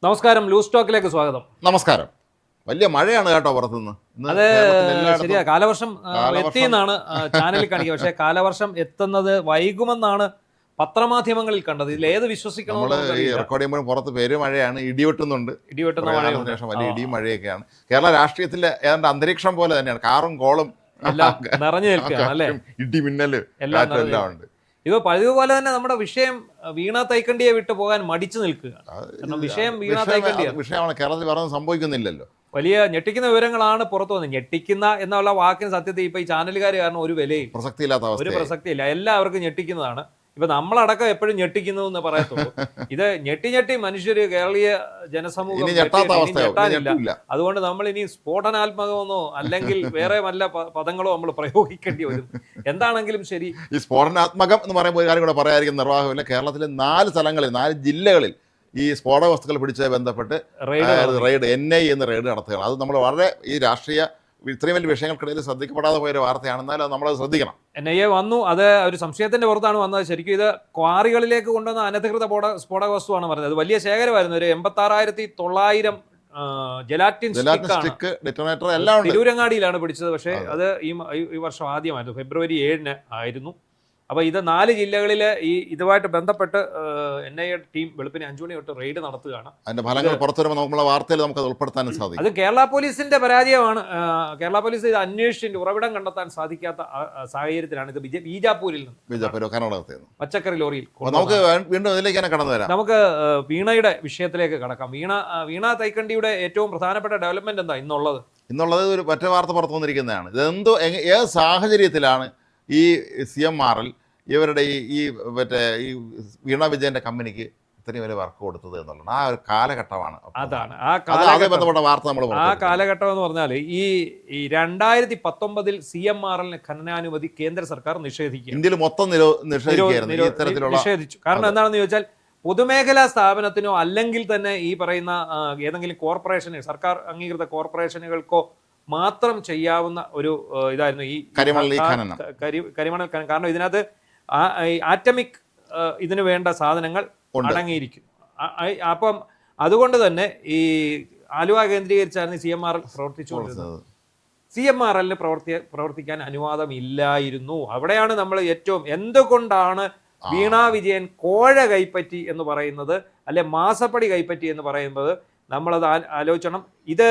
നമസ്കാരം, ലൂസ് ടോക്കിലേക്ക് സ്വാഗതം. നമസ്കാരം. വലിയ മഴയാണ് കേട്ടോ പുറത്തുനിന്ന്. അത് ശരിയാ, കാലവർഷം എത്തിയെന്നാണ് ചാനലിൽ കാണിക്കുക. പക്ഷേ കാലവർഷം എത്തുന്നത് വൈകുമെന്നാണ് പത്രമാധ്യമങ്ങളിൽ കണ്ടത്. ഇതിൽ ഏത് വിശ്വസിക്കണം? ഈ റെക്കോർഡ് ചെയ്യുമ്പോഴും പുറത്ത് പെരുമഴയാണ്, ഇടിവെട്ടുന്നുണ്ട്. ഇടിവെട്ടുന്ന മഴയുണ്ട്, ശേഷം വലിയ ഇടിയും മഴയൊക്കെയാണ്. കേരള രാഷ്ട്രീയത്തിലെ ഏതാണ്ട് അന്തരീക്ഷം പോലെ തന്നെയാണ്. കാറും കോളും എല്ലാം നിറഞ്ഞു നിൽക്കുകയാണ് അല്ലേ? ഇടി മിന്നല് എല്ലാം ഉണ്ട്. ഇവ പതിവ് പോലെ തന്നെ നമ്മുടെ വിഷയം വീണ തൈക്കണ്ടിയെ വിട്ടു പോകാൻ മടിച്ചു നിൽക്കുകയാണ്. കാരണം വിഷയം വീണ തൈക്കണ്ടിയാണ്. വിഷയമാണ്. കേരളത്തിൽ വേറെ സംഭവിക്കുന്നില്ലല്ലോ. വലിയ ഞെട്ടിക്കുന്ന വിവരങ്ങളാണ് പുറത്തു വന്നത്. ഞെട്ടിക്കുന്ന എന്നുള്ള വാക്കിന് സത്യത്തിൽ ഇപ്പൊ ഈ ചാനലുകാർ കാരണം ഒരു വിലയും പ്രസക്തിയില്ലാത്ത ഒരു പ്രസക്തിയില്ല. എല്ലാവർക്കും ഞെട്ടിക്കുന്നതാണ്. ഇപ്പൊ നമ്മളടക്കം എപ്പോഴും ഞെട്ടിക്കുന്നു എന്ന് പറയത്തുള്ളൂ. ഇത് ഞെട്ടി മനുഷ്യര് കേരളീയ ജനസമൂഹം ഞെട്ടാനില്ല. അതുകൊണ്ട് നമ്മൾ ഇനി സ്ഫോടനാത്മകമെന്നോ അല്ലെങ്കിൽ വേറെ വല്ല പദങ്ങളോ നമ്മൾ പ്രയോഗിക്കേണ്ടി വരും. എന്താണെങ്കിലും ശരി, ഈ സ്ഫോടനാത്മകം എന്ന് പറയുമ്പോൾ ഒരു കാര്യം കൂടെ പറയാതിരിക്കുന്ന നിർവാഹമില്ല. കേരളത്തിലെ 4 സ്ഥലങ്ങളിൽ 4 ജില്ലകളിൽ ഈ സ്ഫോടക വസ്തുക്കൾ പിടിച്ചതുമായി ബന്ധപ്പെട്ട് റെയ്ഡ് NI എന്ന റെയ്ഡ് നടത്തുകയാണ്. അത് നമ്മൾ വളരെ ഈ രാഷ്ട്രീയ ഇത്രയും വലിയ വിഷയങ്ങൾക്കിടയിൽ ശ്രദ്ധിക്കപ്പെടാതെ പോയൊരു വാർത്തയാണ്. എന്നാലും നമ്മളത് ശ്രദ്ധിക്കണം. NIA വന്നു, അത് ഒരു സംശയത്തിന്റെ പുറത്താണ് വന്നത്. ശരിക്കും ഇത് ക്വാറികളിലേക്ക് കൊണ്ടുവന്ന അനധികൃത സ്ഫോടക വസ്തുവാണ് പറഞ്ഞത്. അത് വലിയ ശേഖരമായിരുന്നു. ഒരു 86,900 ജെലാറ്റിൻ സ്റ്റിക്ക് ഡിറ്റോണേറ്റർ എല്ലാം തിരൂരങ്ങാടിയിലാണ് പിടിച്ചത്. പക്ഷേ അത് ഈ വർഷം ആദ്യമായിരുന്നു, ഫെബ്രുവരി 7 ആയിരുന്നു. അപ്പോൾ ഇത് 4 ജില്ലകളിൽ ഈ ഇതുമായിട്ട് ബന്ധപ്പെട്ട് NIA ടീം വെളുപ്പിന് 5 മണി തൊട്ട് റെയ്ഡ് നടത്തുകയാണ്. അതിന്റെ ഫലങ്ങൾ പുറത്തു വരുമ്പോൾ നമുക്കുള്ള വാർത്തയിൽ നമുക്ക് അത് ഉൾപ്പെടുത്താനും സാധിക്കും. അത് കേരള പോലീസിന്റെ പരാജയമാണ്. കേരള പോലീസ് ഇത് അന്വേഷിച്ചിട്ട് ഉറവിടം കണ്ടെത്താൻ സാധിക്കാത്ത സാഹചര്യത്തിലാണ് ഇത് ബീജാപ്പൂരിൽ നിന്ന് പച്ചക്കറി ലോറിയിൽ. നമുക്ക് വീണ്ടും ഇതിലേക്ക് തന്നെ കടന്നു വരാം. നമുക്ക് വീണയുടെ വിഷയത്തിലേക്ക് കടക്കാം. വീണ തൈക്കണ്ടിയുടെ ഏറ്റവും പ്രധാനപ്പെട്ട ഡെവലപ്മെന്റ് എന്താ ഇന്നുള്ളത്? ഒരു മറ്റേ വാർത്ത പുറത്തു വന്നിരിക്കുന്നതാണ്. ഇതെന്തോ ഏത് സാഹചര്യത്തിലാണ് ഈ CMRL ഇവരുടെ ഈ വീണ വിജയന്റെ കമ്പനിക്ക് ഇത്രയും വലിയ വർക്ക് കൊടുത്തത് എന്നുള്ളത് ആ ഒരു കാലഘട്ടമാണ്. അതാണ് ബന്ധപ്പെട്ട വാർത്ത നമ്മൾ ആ കാലഘട്ടം എന്ന് പറഞ്ഞാൽ ഈ 2019 CMRL ഖനനാനുമതി കേന്ദ്ര സർക്കാർ നിഷേധിക്കും. ഇന്ത്യയിൽ മൊത്തം നിഷേധിച്ചു. കാരണം എന്താണെന്ന് ചോദിച്ചാൽ, പൊതുമേഖലാ സ്ഥാപനത്തിനോ അല്ലെങ്കിൽ തന്നെ ഈ പറയുന്ന ഏതെങ്കിലും കോർപ്പറേഷന്, സർക്കാർ അംഗീകൃത കോർപ്പറേഷനുകൾക്കോ മാത്രം ചെയ്യാവുന്ന ഒരു ഇതായിരുന്നു ഈ കരിമണൽ ഖനനം. കാരണം ഇതിനകത്ത് ആറ്റമിക് ഇതിനു വേണ്ട സാധനങ്ങൾ അടങ്ങിയിരിക്കുന്നു. അപ്പം അതുകൊണ്ട് തന്നെ ഈ ആലുവ കേന്ദ്രീകരിച്ചായിരുന്നു CMRL പ്രവർത്തിച്ചുകൊണ്ടിരുന്നത്. CMRLന് പ്രവർത്തിക്കാൻ അനുവാദമില്ലായിരുന്നു. അവിടെയാണ് നമ്മൾ എന്തുകൊണ്ടാണ് വീണ വിജയൻ കോഴ കൈപ്പറ്റി എന്ന് പറയുന്നത്, അല്ലെ മാസപ്പടി കൈപ്പറ്റി എന്ന് പറയുന്നത്, നമ്മളത് ആലോചിക്കണം. ഇത്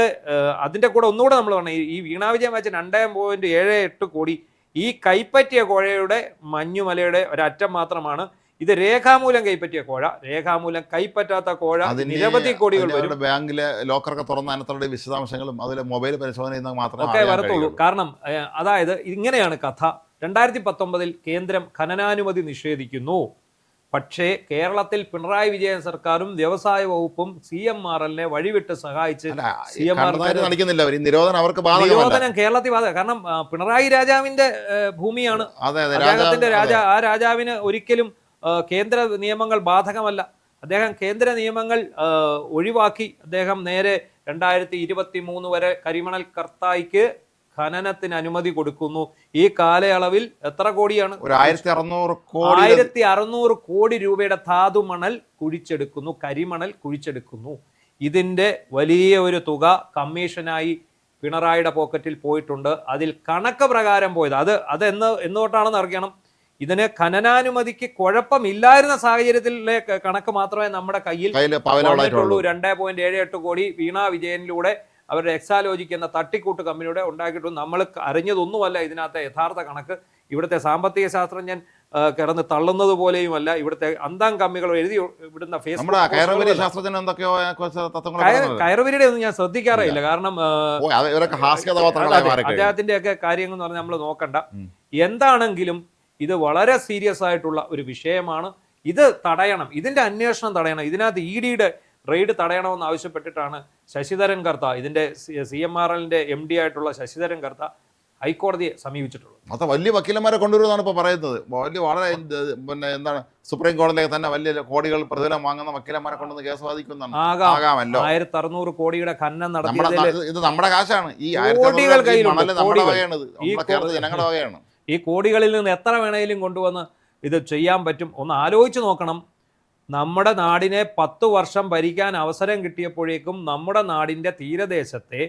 അതിൻ്റെ കൂടെ ഒന്നുകൂടെ നമ്മൾ പറഞ്ഞ ഈ വീണ വിജയൻ വെച്ച 2.78 കോടി ഈ കൈപ്പറ്റിയ കോഴയുടെ മഞ്ഞുമലയുടെ ഒരറ്റം മാത്രമാണ്. ഇത് രേഖാമൂലം കൈപ്പറ്റിയ കോഴ, രേഖാമൂലം കൈപ്പറ്റാത്ത കോഴ നിരവധി കോടികൾ വരും. ബാങ്കിലെ ലോക്കറൊക്കെ തുറന്ന അതിനകത്തുള്ള വിശദാംശങ്ങളും അതിലെ മൊബൈൽ പരിശോധന മാത്രമേ വരത്തുള്ളൂ. കാരണം അതായത് ഇങ്ങനെയാണ് കഥ. 2019 കേന്ദ്രം ഖനനാനുമതി നിഷേധിക്കുന്നു. പക്ഷേ കേരളത്തിൽ പിണറായി വിജയൻ സർക്കാരും വ്യവസായ വകുപ്പും CMRLനെ വഴിവിട്ട് സഹായിച്ച് നിരോധനം കേരളത്തിൽ കാരണം പിണറായി രാജാവിന്റെ ഭൂമിയാണ്, അദ്ദേഹത്തിന്റെ ആ രാജാവിന് ഒരിക്കലും കേന്ദ്ര നിയമങ്ങൾ ബാധകമല്ല. അദ്ദേഹം കേന്ദ്ര നിയമങ്ങൾ ഒഴിവാക്കി അദ്ദേഹം നേരെ 2023 വരെ കരിമണൽ കർത്തായിക്ക് ഖനനത്തിന് അനുമതി കൊടുക്കുന്നു. ഈ കാലയളവിൽ എത്ര കോടിയാണ്? 1600 കോടി രൂപയുടെ ധാതുമണൽ കുഴിച്ചെടുക്കുന്നു, കരിമണൽ കുഴിച്ചെടുക്കുന്നു. ഇതിൻ്റെ വലിയ ഒരു തുക കമ്മീഷനായി പിണറായിയുടെ പോക്കറ്റിൽ പോയിട്ടുണ്ട്. അതിൽ കണക്ക് പ്രകാരം പോയത് അത് എന്നോട്ടാണെന്ന് അറിയണം. ഇതിന് ഖനനാനുമതിക്ക് കുഴപ്പമില്ലായിരുന്ന സാഹചര്യത്തിലെ കണക്ക് മാത്രമേ നമ്മുടെ കയ്യിൽ വന്നിട്ടുള്ളൂ. 2.78 കോടി വീണ വിജയനിലൂടെ അവരുടെ എക്സാലോജിക് എന്ന തട്ടിക്കൂട്ട് കമ്പനിയുടെ ഉണ്ടാക്കിയിട്ടും നമ്മൾ അറിഞ്ഞതൊന്നുമല്ല ഇതിനകത്തെ യഥാർത്ഥ കണക്ക്. ഇവിടുത്തെ സാമ്പത്തിക ശാസ്ത്രജ്ഞൻ കിടന്ന് തള്ളുന്നത് പോലെയുമല്ല ഇവിടുത്തെ അന്താം കമ്മികൾ എഴുതി വിടുന്ന കയറുവരിയുടെ ഒന്നും ഞാൻ ശ്രദ്ധിക്കാറില്ല. കാരണം അദ്ദേഹത്തിന്റെ ഒക്കെ കാര്യങ്ങൾ എന്ന് പറഞ്ഞാൽ നമ്മൾ നോക്കണ്ട. എന്താണെങ്കിലും ഇത് വളരെ സീരിയസ് ആയിട്ടുള്ള ഒരു വിഷയമാണ്. ഇത് തടയണം, ഇതിന്റെ അന്വേഷണം തടയണം. ഇതിനകത്ത് EDയുടെ റെയ്ഡ് തടയണമെന്ന് ആവശ്യപ്പെട്ടിട്ടാണ് ശശിധരൻ കർത്ത, ഇതിന്റെ CMRLന്റെ MD ആയിട്ടുള്ള ശശിധരൻ കർത്ത ഹൈക്കോടതിയെ സമീപിച്ചിട്ടുള്ളത്. അത് വലിയ വക്കീലന്മാരെ കൊണ്ടുവരുമെന്നാണ് ഇപ്പോൾ പറയുന്നത്. വളരെ എന്താണ് സുപ്രീം കോടതിയിലേക്ക് തന്നെ വലിയ കോടികൾ പ്രതിഫലം വാങ്ങുന്ന വക്കീലന്മാരെ കൊണ്ടുവന്ന് കേസ് വാദിക്കുന്നതാണ്. ആകാമല്ലോ. 1600 കോടിയുടെ ഖനനം നടത്തി ഇത് നമ്മുടെ കാശാണ്. ഈ ജനങ്ങളുടെ വകയാണ്. ഈ കോടികളിൽ നിന്ന് എത്ര വേണേലും കൊണ്ടുവന്ന് ഇത് ചെയ്യാൻ പറ്റും. ഒന്ന് ആലോചിച്ച് നോക്കണം. നമ്മുടെ നാടിനെ 10 വർഷം ഭരിക്കാൻ അവസരം കിട്ടിയപ്പോഴേക്കും നമ്മുടെ നാടിൻ്റെ തീരദേശത്തെ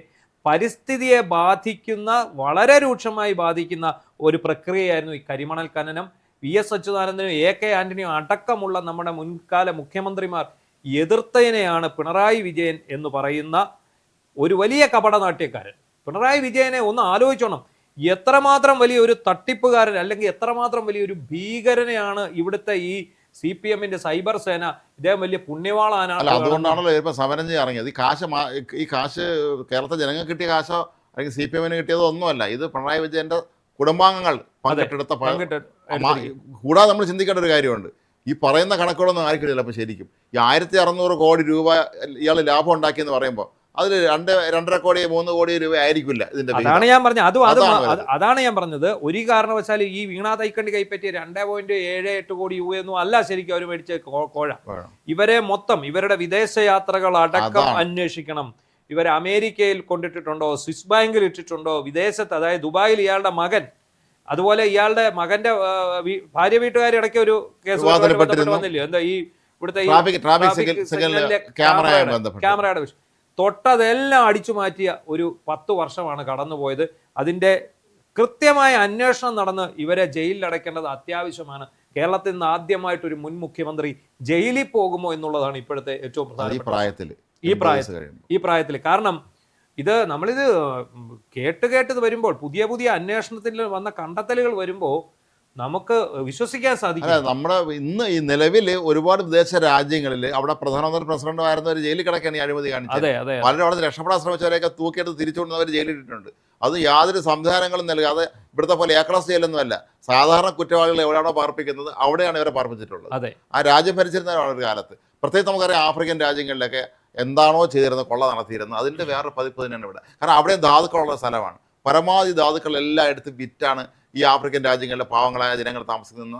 പരിസ്ഥിതിയെ ബാധിക്കുന്ന, വളരെ രൂക്ഷമായി ബാധിക്കുന്ന ഒരു പ്രക്രിയയായിരുന്നു ഈ കരിമണൽ ഖനനം. VS അച്യുതാനന്ദനും AK ആന്റണിയും അടക്കമുള്ള നമ്മുടെ മുൻകാല മുഖ്യമന്ത്രിമാർ എതിർത്തതിനെയാണ് പിണറായി വിജയൻ എന്ന് പറയുന്ന ഒരു വലിയ കപടനാട്യക്കാരൻ. പിണറായി വിജയനെ ഒന്ന് ആലോചിച്ചോണം, എത്രമാത്രം വലിയ ഒരു തട്ടിപ്പുകാരൻ അല്ലെങ്കിൽ എത്രമാത്രം വലിയൊരു ഭീകരനെയാണ് ഇവിടുത്തെ ഈ CPM-ന്റെ സൈബർ സേന ഇദ്ദേഹം വലിയ പുണ്യവാളാനാണ്. അതുകൊണ്ടാണല്ലോ ഇപ്പൊ സമരം ചെയ്യാൻ ഇറങ്ങിയത്. ഈ കാശ് കേരളത്തിലെ ജനങ്ങൾക്ക് കിട്ടിയ കാശോ അല്ലെങ്കിൽ CPM-ന് കിട്ടിയതോ ഒന്നുമല്ല. ഇത് പിണറായി വിജയന്റെ കുടുംബാംഗങ്ങൾ പങ്കിട്ടെടുത്ത കൂടാതെ നമ്മൾ ചിന്തിക്കേണ്ട ഒരു കാര്യമുണ്ട്. ഈ പറയുന്ന കണക്കുകളൊന്നും ആർക്കില്ല. അപ്പൊ ശരിക്കും ഈ 1600 കോടി രൂപ ഇയാൾ ലാഭം ഉണ്ടാക്കിയെന്ന് പറയുമ്പോൾ അതിൽ 2.5 കോടി 3 കോടി രൂപ ആയിരിക്കില്ല ഇതിന്റെ. അതാണ് ഞാൻ പറഞ്ഞത്. അതാണ് ഞാൻ പറഞ്ഞത്. ഒരു കാരണവശാലും ഈ വീണ തൈക്കണ്ടി കൈപ്പറ്റിയ 2.78 കോടി രൂപയൊന്നും അല്ല ശരിക്കും അവർ മേടിച്ച കോഴ. ഇവരെ മൊത്തം ഇവരുടെ വിദേശ യാത്രകൾ അടക്കം അന്വേഷിക്കണം. ഇവരെ അമേരിക്കയിൽ കൊണ്ടിട്ടുണ്ടോ, സ്വിസ് ബാങ്കിൽ ഇട്ടിട്ടുണ്ടോ, വിദേശത്ത്, അതായത് ദുബായിൽ ഇയാളുടെ മകൻ, അതുപോലെ ഇയാളുടെ മകന്റെ ഭാര്യ വീട്ടുകാർ ഇടയ്ക്ക് ഒരു കേസ് വന്നില്ലേ, എന്താ ഈ ഇവിടുത്തെ ക്യാമറയുടെ വിഷയം, തൊട്ടതെല്ലാം അടിച്ചു മാറ്റിയ ഒരു 10 വർഷമാണ് കടന്നുപോയത്. അതിൻ്റെ കൃത്യമായ അന്വേഷണം നടന്ന് ഇവരെ ജയിലിൽ അടയ്ക്കേണ്ടത് അത്യാവശ്യമാണ്. കേരളത്തിൽ നിന്ന് ആദ്യമായിട്ടൊരു മുൻ മുഖ്യമന്ത്രി ജയിലിൽ പോകുമോ എന്നുള്ളതാണ് ഇപ്പോഴത്തെ ഏറ്റവും പ്രധാനപ്പെട്ട ഈ പ്രായത്തിൽ. കാരണം നമ്മളിത് കേട്ട് വരുമ്പോൾ പുതിയ അന്വേഷണത്തിൽ വന്ന കണ്ടെത്തലുകൾ വരുമ്പോൾ നമുക്ക് വിശ്വസിക്കാൻ സാധിക്കും. നമ്മുടെ ഇന്ന് ഈ നിലവിൽ ഒരുപാട് വിദേശ രാജ്യങ്ങളിൽ അവിടെ പ്രധാനമന്ത്രി പ്രസിഡന്റുമായിരുന്ന ഒരു ജയിലിൽ കിടക്കുകയാണ് ഈ അഴിമതി കാണിച്ചത്. പലരും അവിടെ രക്ഷപ്പെടാൻ ശ്രമിച്ചവരെയൊക്കെ തൂക്കിയെടുത്ത് തിരിച്ചുകൊണ്ടുവന്നവർ ജയിലിട്ടിട്ടുണ്ട്. അത് യാതൊരു സംവിധാനങ്ങളും നൽകാതെ, ഇവിടുത്തെ പോലെ A-ക്ലാസ് ജയിലൊന്നുമല്ല, സാധാരണ കുറ്റവാളികൾ എവിടെയാണോ പാർപ്പിക്കുന്നത് അവിടെയാണ് ഇവരെ പാർപ്പിച്ചിട്ടുള്ളത്. ആ രാജ്യം ഭരിച്ചിരുന്ന ഒരു കാലത്ത്, പ്രത്യേകിച്ച് നമുക്കറിയാം ആഫ്രിക്കൻ രാജ്യങ്ങളിലൊക്കെ എന്താണോ ചെയ്തിരുന്നത്, കൊള്ള നടത്തിയിരുന്നത്, അതിൻ്റെ വേറെ പതിപ്പ് തന്നെയാണ് ഇവിടെ. കാരണം അവിടെ ധാതുക്കളുള്ള സ്ഥലമാണ്. പരമാവധി ധാതുക്കൾ എല്ലായിടത്തും വിറ്റാണ് ഈ ആഫ്രിക്കൻ രാജ്യങ്ങളിലെ പാവങ്ങളായ ജനങ്ങൾ താമസിക്കുന്ന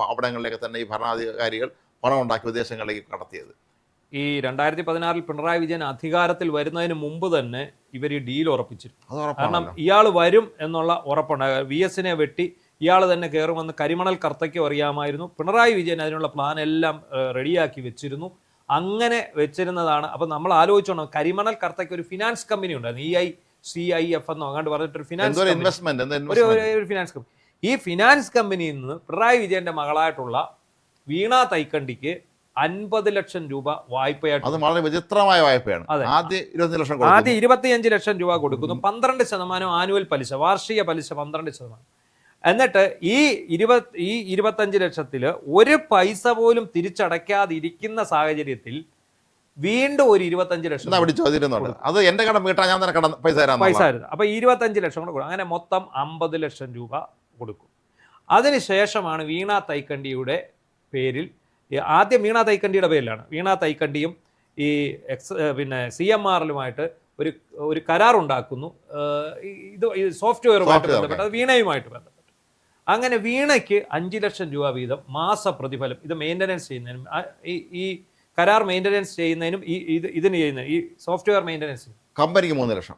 അവിടങ്ങളിലേക്ക് തന്നെ ഈ ഭരണാധികാരികൾ പണം ഉണ്ടാക്കി വിദേശങ്ങളിലേക്ക് കടത്തിയത്. ഈ 2016 പിണറായി വിജയൻ അധികാരത്തിൽ വരുന്നതിന് മുമ്പ് തന്നെ ഇവർ ഈ ഡീൽ ഉറപ്പിച്ചിരുന്നു. കാരണം ഇയാൾ വരും എന്നുള്ള ഉറപ്പുണ്ട്. VS-നെ വെട്ടി ഇയാൾ തന്നെ കയറുമെന്ന് കരിമണൽ കർത്തയ്ക്കും അറിയാമായിരുന്നു. പിണറായി വിജയൻ അതിനുള്ള പ്ലാൻ എല്ലാം റെഡിയാക്കി വെച്ചിരുന്നു. അങ്ങനെ വെച്ചിരുന്നതാണ്. അപ്പം നമ്മൾ ആലോചിച്ചോണം, കരിമണൽ കർത്തയ്ക്ക് ഒരു ഫിനാൻസ് കമ്പനി ഉണ്ടായിരുന്നു, EICIF എന്നോ അങ്ങോട്ട് പറഞ്ഞിട്ടൊരു ഫിനാൻസ് കമ്പനി. ഈ ഫിനാൻസ് കമ്പനിയിൽ നിന്ന് പിണറായി വിജയന്റെ മകളായിട്ടുള്ള വീണ തൈക്കണ്ടിക്ക് 50 ലക്ഷം രൂപ വായ്പയായിട്ട്. അത് വളരെ വിചിത്രമായ വായ്പയാണ്. ആദ്യം 25 ലക്ഷം രൂപ കൊടുക്കുന്നു. 12% ആനുവൽ പലിശ, വാർഷിക പലിശ 12%. എന്നിട്ട് ഈ 25 ലക്ഷത്തിൽ ഒരു പൈസ പോലും തിരിച്ചടയ്ക്കാതിരിക്കുന്ന സാഹചര്യത്തിൽ വീണ്ടും ഒരു 25 ലക്ഷം അത് എന്റെ കടം വീട്ടാൻ ഞാൻ പൈസ ആയിരുന്നു. അപ്പൊ 25 ലക്ഷം കൂടെ കൊടുക്കും. അങ്ങനെ മൊത്തം 50 ലക്ഷം രൂപ കൊടുക്കും. അതിനുശേഷമാണ് വീണ തൈക്കണ്ടിയുടെ പേരിൽ, ആദ്യം വീണ തൈക്കണ്ടിയുടെ പേരിലാണ്, വീണ തൈക്കണ്ടിയും ഈ CMRലുമായിട്ട് ഒരു കരാറുണ്ടാക്കുന്നു. ഇത് സോഫ്റ്റ്വെയറുമായിട്ട് ബന്ധപ്പെട്ട്, അത് വീണയുമായിട്ട് ബന്ധപ്പെട്ട്. അങ്ങനെ വീണയ്ക്ക് 5 ലക്ഷം രൂപ വീതം മാസ പ്രതിഫലം, ഇത് മെയിൻ്റനൻസ് ചെയ്യുന്നതിനും ഈ കരാർ മെയിൻ്റനൻസ് ചെയ്യുന്നതിനും ഇതിന് ചെയ്യുന്നതിനും, ഈ സോഫ്റ്റ്വെയർ മെയിൻ്റനൻസിനും കമ്പനിക്ക് 3 ലക്ഷം.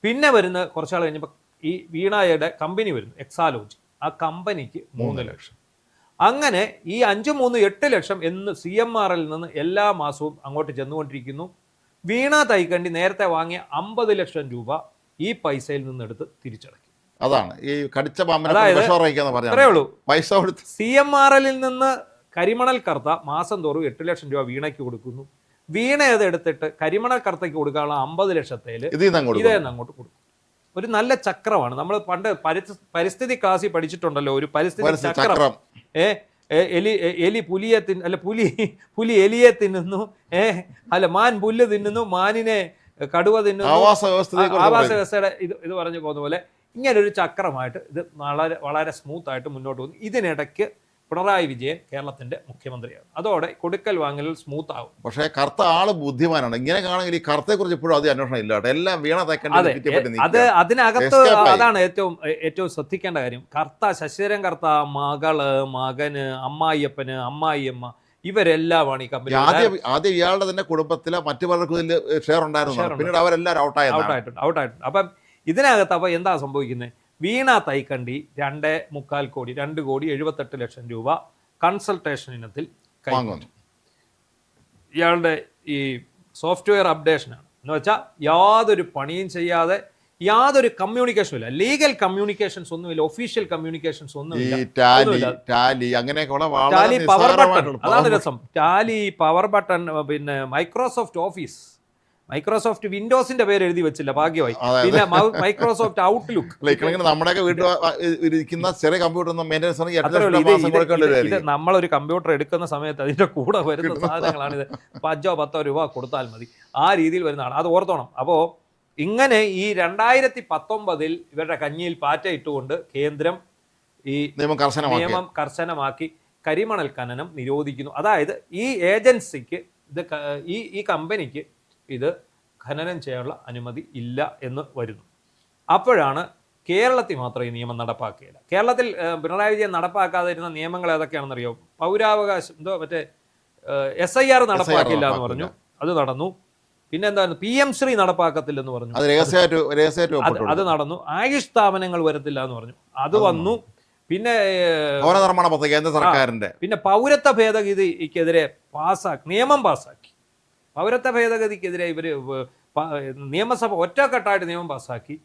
പിന്നെ വരുന്ന കുറച്ചാൾ കഴിഞ്ഞപ്പോൾ ഈ വീണയുടെ കമ്പനി വരുന്നു, എക്സാലോജി. ആ കമ്പനിക്ക് 3 ലക്ഷം. അങ്ങനെ ഈ 5, 3, 8 ലക്ഷം എന്ന് CMRൽ നിന്ന് എല്ലാ മാസവും അങ്ങോട്ട് ചെന്നുകൊണ്ടിരിക്കുന്നു. വീണ തൈക്കണ്ടി നേരത്തെ വാങ്ങിയ 50 ലക്ഷം രൂപ ഈ പൈസയിൽ നിന്നെടുത്ത് തിരിച്ചടയ്ക്കും. അതാണ് ഈ കടിച്ച പൈസ കൊടുത്ത് CMRലിൽ നിന്ന് കരിമണൽ കർത്ത മാസം തോറും 8 ലക്ഷം രൂപ വീണയ്ക്ക് കൊടുക്കുന്നു. വീണ അത് എടുത്തിട്ട് കരിമണൽ കർത്തയ്ക്ക് കൊടുക്കാനുള്ള 50 ലക്ഷത്തിൽ ഇതേന്ന് അങ്ങോട്ട് കൊടുക്കും. ഒരു നല്ല ചക്രമാണ്. നമ്മൾ പണ്ട് പരിസ്ഥിതി ക്ലാസ്സിൽ പഠിച്ചിട്ടുണ്ടല്ലോ, ഒരു പരിസ്ഥിതി ചക്രം. എലി പുലിയെ പുലി എലിയെ തിന്നുന്നു, മാൻ പുല്ല് തിന്നുന്നു, മാനിനെ കടുവ തിന്നുന്നു, ആവാസ വ്യവസ്ഥയുടെ ഇത് പറഞ്ഞു പോകുന്ന പോലെ ഇങ്ങനൊരു ചക്രമായിട്ട് ഇത് വളരെ സ്മൂത്തായിട്ട് മുന്നോട്ട് പോകുന്നു. ഇതിനിടയ്ക്ക് പിണറായി വിജയൻ കേരളത്തിന്റെ മുഖ്യമന്ത്രിയാണ്. അതോടെ കൊടുക്കൽ വാങ്ങലിൽ സ്മൂത്ത് ആവും. പക്ഷേ കർത്ത ആള് ബുദ്ധിമാനാണ്. ഇങ്ങനെ കാണുമെങ്കിൽ ഈ കർത്തയെ കുറിച്ച് ഇപ്പോഴും അധികം അന്വേഷണം ഇല്ല. എല്ലാം വീണ തൈക്കണ്ടി. അതിനകത്ത് അതാണ് ഏറ്റവും ശ്രദ്ധിക്കേണ്ട കാര്യം. കർത്ത, ശശിധരൻ കർത്ത, മകള്, മകന്, അമ്മായിയപ്പന്, അമ്മായിയമ്മ, ഇവരെല്ലാമാണ് ഈ കമ്പനി. ആദ്യം ഇയാളുടെ തന്നെ കുടുംബത്തിലെ മറ്റു പലർക്കും ഷെയർ ഉണ്ടായിരുന്നു. പിന്നീട് അവരെല്ലാവരും ഔട്ടായിട്ടുണ്ട്. അപ്പം ഇതിനകത്ത് അപ്പൊ എന്താ സംഭവിക്കുന്നത്? വീണ തൈക്കണ്ടി 2.25 കോടി 2.78 ലക്ഷം രൂപ കൺസൾട്ടേഷൻ ഇനത്തിൽ കൈമാറുന്നു. ഇയാളുടെ ഈ സോഫ്റ്റ്വെയർ അപ്ഡേഷനാണ്. എന്ന് വെച്ചാൽ യാതൊരു പണിയും ചെയ്യാതെ യാതൊരു കമ്മ്യൂണിക്കേഷനും ഇല്ല, ലീഗൽ കമ്മ്യൂണിക്കേഷൻസ് ഒന്നുമില്ല, ഒഫീഷ്യൽ കമ്മ്യൂണിക്കേഷൻസ് ഒന്നുമില്ല. ടാലി അങ്ങനെയൊക്കെയുള്ള ടാലി പവർ ബട്ടൺ, അതാണ് രസം. ടാലി പവർ ബട്ടൺ, പിന്നെ മൈക്രോസോഫ്റ്റ് ഓഫീസ്, മൈക്രോസോഫ്റ്റ് വിൻഡോസിന്റെ പേര് എഴുതി വെച്ചില്ല, ഭാഗ്യമായി. പിന്നെ മൈക്രോസോഫ്റ്റ് ഔട്ട്ലുക്ക്. നമ്മുടെയൊക്കെ വീട്ടിൽ ഇരിക്കുന്ന ചെറിയ കമ്പ്യൂട്ടർ ഇത് നമ്മളൊരു കമ്പ്യൂട്ടർ എടുക്കുന്ന സമയത്ത് അതിന്റെ കൂടെ വരുന്ന സാധനങ്ങളാണ് ഇത്. 5-10 രൂപ കൊടുത്താൽ മതി, ആ രീതിയിൽ വരുന്നതാണ്. അത് ഓർത്തോണം. അപ്പോൾ ഇങ്ങനെ ഈ 2019 ഇവരുടെ കഞ്ഞിയിൽ പാറ്റ ഇട്ടുകൊണ്ട് കേന്ദ്രം ഈ നിയമം കർശനമാക്കി കരിമണൽ ഖനനം നിരോധിക്കുന്നു. അതായത് ഈ ഏജൻസിക്ക് ഇത് ഈ കമ്പനിക്ക് ഇത് ഖനനം ചെയ്യാനുള്ള അനുമതി ഇല്ല എന്ന് വരുന്നു. അപ്പോഴാണ് കേരളത്തിൽ മാത്രം ഈ നിയമം നടപ്പാക്കിയില്ല. കേരളത്തിൽ പിണറായി വിജയൻ നടപ്പാക്കാതിരുന്ന നിയമങ്ങൾ ഏതൊക്കെയാണെന്നറിയോ? പൗരാവകാശം, മറ്റേ SIR നടപ്പാക്കില്ല എന്ന് പറഞ്ഞു, അത് നടന്നു. പിന്നെ എന്താണ്, PM ശ്രീ നടപ്പാക്കത്തില്ലെന്ന് പറഞ്ഞു, അത് നടന്നു. ആയുഷ് സ്ഥാപനങ്ങൾ വരത്തില്ല എന്ന് പറഞ്ഞു, അത് വന്നു. പിന്നെ കേന്ദ്ര സർക്കാരിന്റെ പിന്നെ പൗരത്വ ഭേദഗതിക്കെതിരെ നിയമം പാസ്സാക്കി. പൗരത്വ ഭേദഗതിക്കെതിരെ ഇവര് നിയമസഭ ഒറ്റക്കെട്ടായിട്ട് നിയമം പാസ്സാക്കി.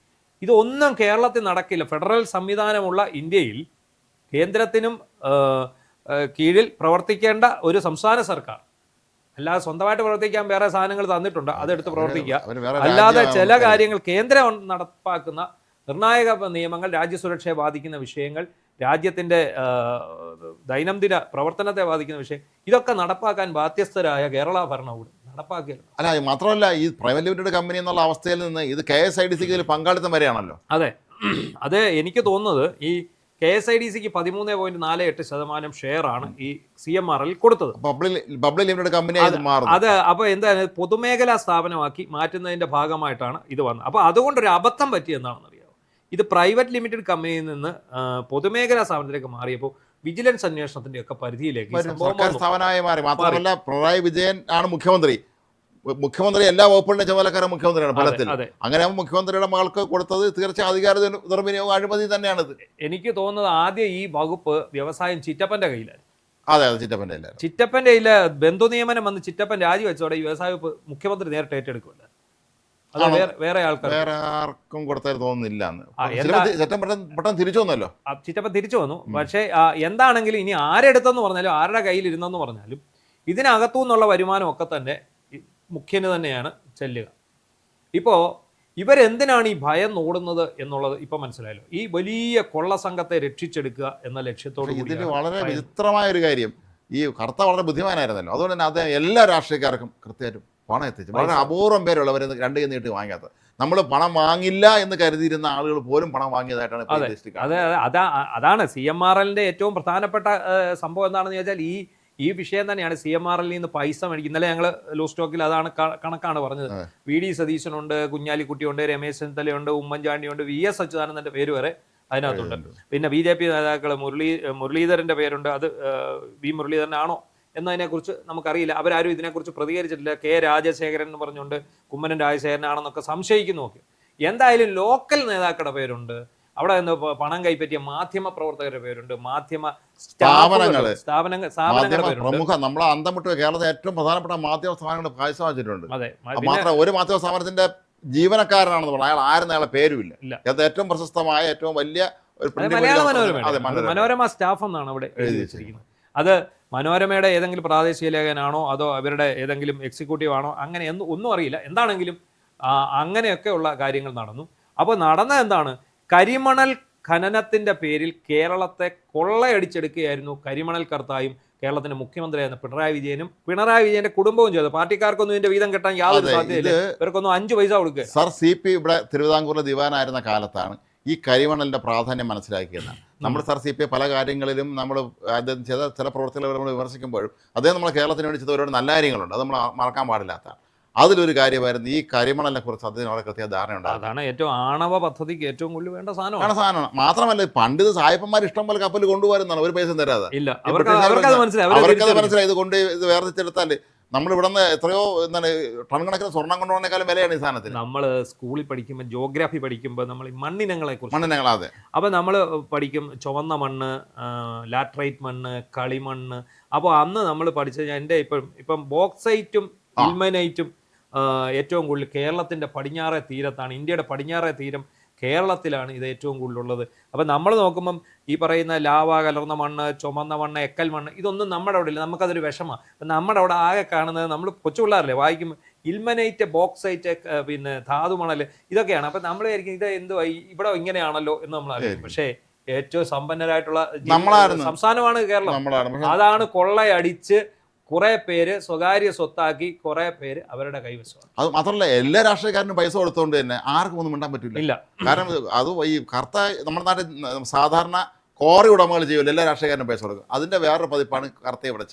ഇതൊന്നും കേരളത്തിൽ നടക്കില്ല. ഫെഡറൽ സംവിധാനമുള്ള ഇന്ത്യയിൽ കേന്ദ്രത്തിനും കീഴിൽ പ്രവർത്തിക്കേണ്ട ഒരു സംസ്ഥാന സർക്കാർ, അല്ലാതെ സ്വന്തമായിട്ട് പ്രവർത്തിക്കാൻ വേറെ സാധനങ്ങൾ തന്നിട്ടുണ്ട്, അതെടുത്ത് പ്രവർത്തിക്കുക. അല്ലാതെ ചില കാര്യങ്ങൾ കേന്ദ്രം നടപ്പാക്കുന്ന നിർണായക നിയമങ്ങൾ, രാജ്യസുരക്ഷയെ ബാധിക്കുന്ന വിഷയങ്ങൾ, രാജ്യത്തിൻ്റെ ദൈനംദിന പ്രവർത്തനത്തെ ബാധിക്കുന്ന വിഷയം, ഇതൊക്കെ നടപ്പാക്കാൻ ബാധ്യസ്ഥരായ കേരള ഭരണകൂടം നടപ്പാക്കിയത്. അല്ല, മാത്രമല്ല ഈ പ്രൈവറ്റ് ലിമിറ്റഡ് കമ്പനി എന്നുള്ള അവസ്ഥയിൽ നിന്ന് ഇത് KSIDCക്ക് ഇതിൽ പങ്കാളിത്തം വരെയാണല്ലോ. അതെ, എനിക്ക് തോന്നുന്നത് ഈ KSIDCക്ക് 13.48% ഷെയറാണ് ഈ CMRL കൊടുത്തത്. പബ്ലിക് ലിമിറ്റഡ് കമ്പനി അത് അപ്പോൾ എന്താണ്, പൊതുമേഖലാ സ്ഥാപനമാക്കി മാറ്റുന്നതിന്റെ ഭാഗമായിട്ടാണ് ഇത് വന്നത്. അപ്പോൾ അതുകൊണ്ടൊരു അബദ്ധം പറ്റിയെന്നാണെന്ന് അറിയാമോ? ഇത് പ്രൈവറ്റ് ലിമിറ്റഡ് കമ്പനിയിൽ നിന്ന് പൊതുമേഖലാ സ്ഥാപനത്തിലേക്ക് മാറിയപ്പോൾ വിജിലൻസ് അന്വേഷണത്തിന്റെ ഒക്കെ പരിധിയിലേക്ക് സ്ഥാപനമായി മാറി. മാത്രമല്ല പിണറായി വിജയൻ ആണ് മുഖ്യമന്ത്രി, എല്ലാ വകുപ്പുകളുടെ ചുമതലക്കാരൻ മുഖ്യമന്ത്രിയാണ് ഫലത്തിൽ. അങ്ങനെ മുഖ്യമന്ത്രിയുടെ മകൾക്ക് കൊടുത്തത് തീർച്ചയായും അധികാര ദുർവിനിയോഗം, അഴിമതി തന്നെയാണിത്. എനിക്ക് തോന്നുന്നത് ആദ്യം ഈ വകുപ്പ് വ്യവസായം ചിറ്റപ്പന്റെ കയ്യിലായിരുന്നു. അതെ, ചിറ്റപ്പന്റെ കയ്യിൽ ബന്ധു നിയമനം വന്ന് ചിറ്റപ്പൻ രാജിവെച്ചോടെ ഈ വ്യവസായ വകുപ്പ് മുഖ്യമന്ത്രി നേരിട്ട് ഏറ്റെടുക്കുമല്ലോ. അത് വേറെ ആർക്കും കൊടുത്താൽ തോന്നുന്നില്ല. പെട്ടെന്ന് തിരിച്ചു വന്നല്ലോ, ചിറ്റപ്പൻ തിരിച്ചു വന്നു. പക്ഷേ എന്താണെങ്കിലും ഇനി ആരെടുത്തെന്ന് പറഞ്ഞാലും ആരുടെ കയ്യിൽ ഇരുന്നെന്ന് പറഞ്ഞാലും ഇതിനകത്തു നിന്നുള്ള വരുമാനം ഒക്കെ തന്നെ മുഖ്യന് തന്നെയാണ് ചെല്ലുക. ഇപ്പോൾ ഇവരെന്തിനാണ് ഈ ഭയം ഓടുന്നത് എന്നുള്ളത് ഇപ്പം മനസ്സിലായല്ലോ. ഈ വലിയ കൊള്ള സംഘത്തെ രക്ഷിച്ചെടുക്കുക എന്ന ലക്ഷ്യത്തോട് ഇതിൽ വളരെ വിചിത്രമായ ഒരു കാര്യം, ഈ കർത്ത വളരെ ബുദ്ധിമാനായിരുന്നല്ലോ, അതുകൊണ്ട് തന്നെ അദ്ദേഹം എല്ലാ രാഷ്ട്രീയക്കാർക്കും കൃത്യമായിട്ടും പണം എത്തിച്ചു. വളരെ അപൂർവം പേരുള്ളവർ രണ്ട് കൈ നീട്ടി വാങ്ങാത്തത്. നമ്മൾ പണം വാങ്ങില്ല എന്ന് കരുതിയിരുന്ന ആളുകൾ പോലും പണം വാങ്ങിയതായിട്ടാണ്. അതാണ് CMRLന്റെ ഏറ്റവും പ്രധാനപ്പെട്ട സംഭവം എന്താണെന്ന് ചോദിച്ചാൽ ഈ വിഷയം തന്നെയാണ്. CMRL നിന്ന് പൈസ മേടിക്കും. ഇന്നലെ ഞങ്ങൾ ലോ സ്റ്റോക്കിൽ അതാണ് കണക്കാണ് പറഞ്ഞത്. VD സതീശനുണ്ട്, കുഞ്ഞാലിക്കുട്ടിയുണ്ട്, രമേശ് ചെന്നിത്തലയുണ്ട്, ഉമ്മൻചാണ്ടിയുണ്ട്, VS അച്യുതാനന്ദന്റെ പേര് വരെ അതിനകത്തുണ്ട്. പിന്നെ BJP നേതാക്കൾ മുരളീധരന്റെ പേരുണ്ട്. അത് V മുരളീധരനാണോ എന്നതിനെക്കുറിച്ച് നമുക്കറിയില്ല. അവരാരും ഇതിനെക്കുറിച്ച് പ്രതികരിച്ചിട്ടില്ല. K രാജശേഖരൻ എന്ന് പറഞ്ഞുകൊണ്ട് കുമ്മനം രാജശേഖരനാണെന്നൊക്കെ സംശയിക്കുന്നു. നോക്കി എന്തായാലും ലോക്കൽ നേതാക്കളുടെ പേരുണ്ട്. അവിടെ നിന്ന് പണം കൈപ്പറ്റിയ മാധ്യമ പ്രവർത്തകരുടെ പേരുണ്ട്, മാധ്യമ സ്ഥാപനങ്ങളുടെ പ്രമുഖ നമ്മളെ അന്തം വിട്ട് കേരളത്തിലെ ഏറ്റവും പ്രധാനപ്പെട്ട മാധ്യമ സ്ഥാപനങ്ങൾ കാഴ്ചവെച്ചിട്ടുണ്ട്. മാത്രം ഒരു മാധ്യമ സ്ഥാപനത്തിന്റെ ജീവനക്കാരനാണെന്ന് പറഞ്ഞാൽ അയാൾ ആരും അയാളെ പേരുമില്ല. അത് ഏറ്റവും പ്രശസ്തമായ ഏറ്റവും വലിയ മനോരമ സ്റ്റാഫ് എന്നാണ് അവിടെ എഴുതി വെച്ചിരിക്കുന്നത്. അത് മനോരമയുടെ ഏതെങ്കിലും പ്രാദേശിക ലേഖനാണോ അതോ അവരുടെ ഏതെങ്കിലും എക്സിക്യൂട്ടീവ് ആണോ അങ്ങനെ ഒന്നും അറിയില്ല. എന്താണെങ്കിലും അങ്ങനെയൊക്കെയുള്ള കാര്യങ്ങൾ നടന്നു. അപ്പോൾ നടന്നത് എന്താണ്? കരിമണൽ ഖനനത്തിന്റെ പേരിൽ കേരളത്തെ കൊള്ളയടിച്ചെടുക്കുകയായിരുന്നു കരിമണൽ കർത്തായും കേരളത്തിന്റെ മുഖ്യമന്ത്രിയായിരുന്ന പിണറായി വിജയന്റെ കുടുംബവും ചെയ്തു. പാർട്ടിക്കാർക്കൊന്നും ഇതിന്റെ വീതം കെട്ടാൻ യാതൊരു സാധ്യതയില്ല. ഇവർക്കൊന്നും 5 പൈസ കൊടുക്കുക. സർ CP ഇവിടെ തിരുവിതാംകൂറിലെ ദിവാനായിരുന്ന കാലത്താണ് ഈ കരിമണലിന്റെ പ്രാധാന്യം മനസ്സിലാക്കിയതാണ്. നമ്മൾ സർ CP പല കാര്യങ്ങളിലും നമ്മൾ അദ്ദേഹം ചെയ്ത ചില പ്രവർത്തികൾ നമ്മൾ വിമർശിക്കുമ്പോഴും അദ്ദേഹം നമ്മളെ കേരളത്തിന് വേണ്ടി ചെയ്ത ഒരുപാട് നല്ല കാര്യങ്ങളുണ്ട്, അത് നമ്മൾ മറക്കാൻ പാടില്ലാത്ത. അതിലൊരു കാര്യമായിരുന്നു ഈ കരിമണലിനെ കുറിച്ച് അദ്ദേഹം വളരെ കൃത്യ ധാരണ ഉണ്ടാകും. അതാണ് ഏറ്റവും ആണവ പദ്ധതിക്ക് ഏറ്റവും കൂടുതൽ വേണ്ട സാധനമാണ്. മാത്രമല്ല പണ്ഡിത് സായപ്പന്മാർ ഇഷ്ടം പോലെ കപ്പൽ കൊണ്ടുപോകുന്നതാണ്, ഒരു പൈസ തരാതെ. അവർക്കത് മനസ്സിലായി. ഇത് കൊണ്ട് ഇത് വേർതിരിച്ചെടുത്താൽ നമ്മൾ ഇവിടെ നിന്ന് എത്രയോ എന്താണ് ടൺ കണക്കിന് സ്വർണ്ണം കൊണ്ടുപോകുന്നേക്കാളും വിലയാണ് ഈ സാധനത്തിന്. നമ്മൾ സ്കൂളിൽ പഠിക്കുമ്പോൾ ജിയോഗ്രാഫി പഠിക്കുമ്പോൾ നമ്മൾ ഈ മണ്ണിനങ്ങളെ കുറിച്ച് അതെ. അപ്പോൾ നമ്മൾ പഠിക്കും ചുവന്ന മണ്ണ്, ലാറ്ററൈറ്റ് മണ്ണ്, കളിമണ്ണ്, അപ്പോൾ അന്ന് നമ്മൾ പഠിച്ചത് എൻ്റെ ഇപ്പം ബോക്സൈറ്റും ഇൽമനൈറ്റും ഏറ്റവും കൂടുതൽ കേരളത്തിൻ്റെ പടിഞ്ഞാറേ തീരത്താണ്. ഇന്ത്യയുടെ പടിഞ്ഞാറേ തീരം കേരളത്തിലാണ് ഇത് ഏറ്റവും കൂടുതലുള്ളത്. അപ്പം നമ്മൾ നോക്കുമ്പം ഈ പറയുന്ന ലാവ കലർന്ന മണ്ണ്, ചുമന്ന മണ്ണ്, എക്കൽ മണ്ണ്, ഇതൊന്നും നമ്മുടെ അവിടെ ഇല്ല. നമുക്കതൊരു വിഷമമാണ്. അപ്പം നമ്മുടെ അവിടെ ആകെ കാണുന്നത് നമ്മൾ കൊച്ചു പിള്ളേരല്ലേ വായിക്കുമ്പോൾ ഇൽമനൈറ്റ്, ബോക്സൈറ്റ്, പിന്നെ ധാതുമണൽ, ഇതൊക്കെയാണ്. അപ്പം നമ്മൾ വിചാരിക്കും ഇത് എന്തുവാ ഇവിടെ ഇങ്ങനെയാണല്ലോ എന്ന് നമ്മൾ അറിയാം. പക്ഷേ ഏറ്റവും സമ്പന്നരായിട്ടുള്ള സംസ്ഥാനമാണ് കേരളം. അതാണ് കൊള്ളയടിച്ച് കുറെ പേര് സ്വകാര്യ സ്വത്താക്കി കുറെ പേര് അവരുടെ കൈവശമാണ്. അത് മാത്രമല്ല, എല്ലാ രാഷ്ട്രീയക്കാരനും പൈസ കൊടുത്തുകൊണ്ട് തന്നെ ആർക്കും ഒന്നും മിണ്ടാൻ പറ്റില്ല. കാരണം അത് ഈ കർത്ത നമ്മുടെ നാട്ടിൽ സാധാരണ കോറി ഉടമകൾ ചെയ്യുമല്ലോ, എല്ലാ രാഷ്ട്രീയക്കാരനും പൈസ കൊടുക്കും. അതിന്റെ വേറൊരു പതിപ്പാണ് കർത്തയെ ഇവിടെ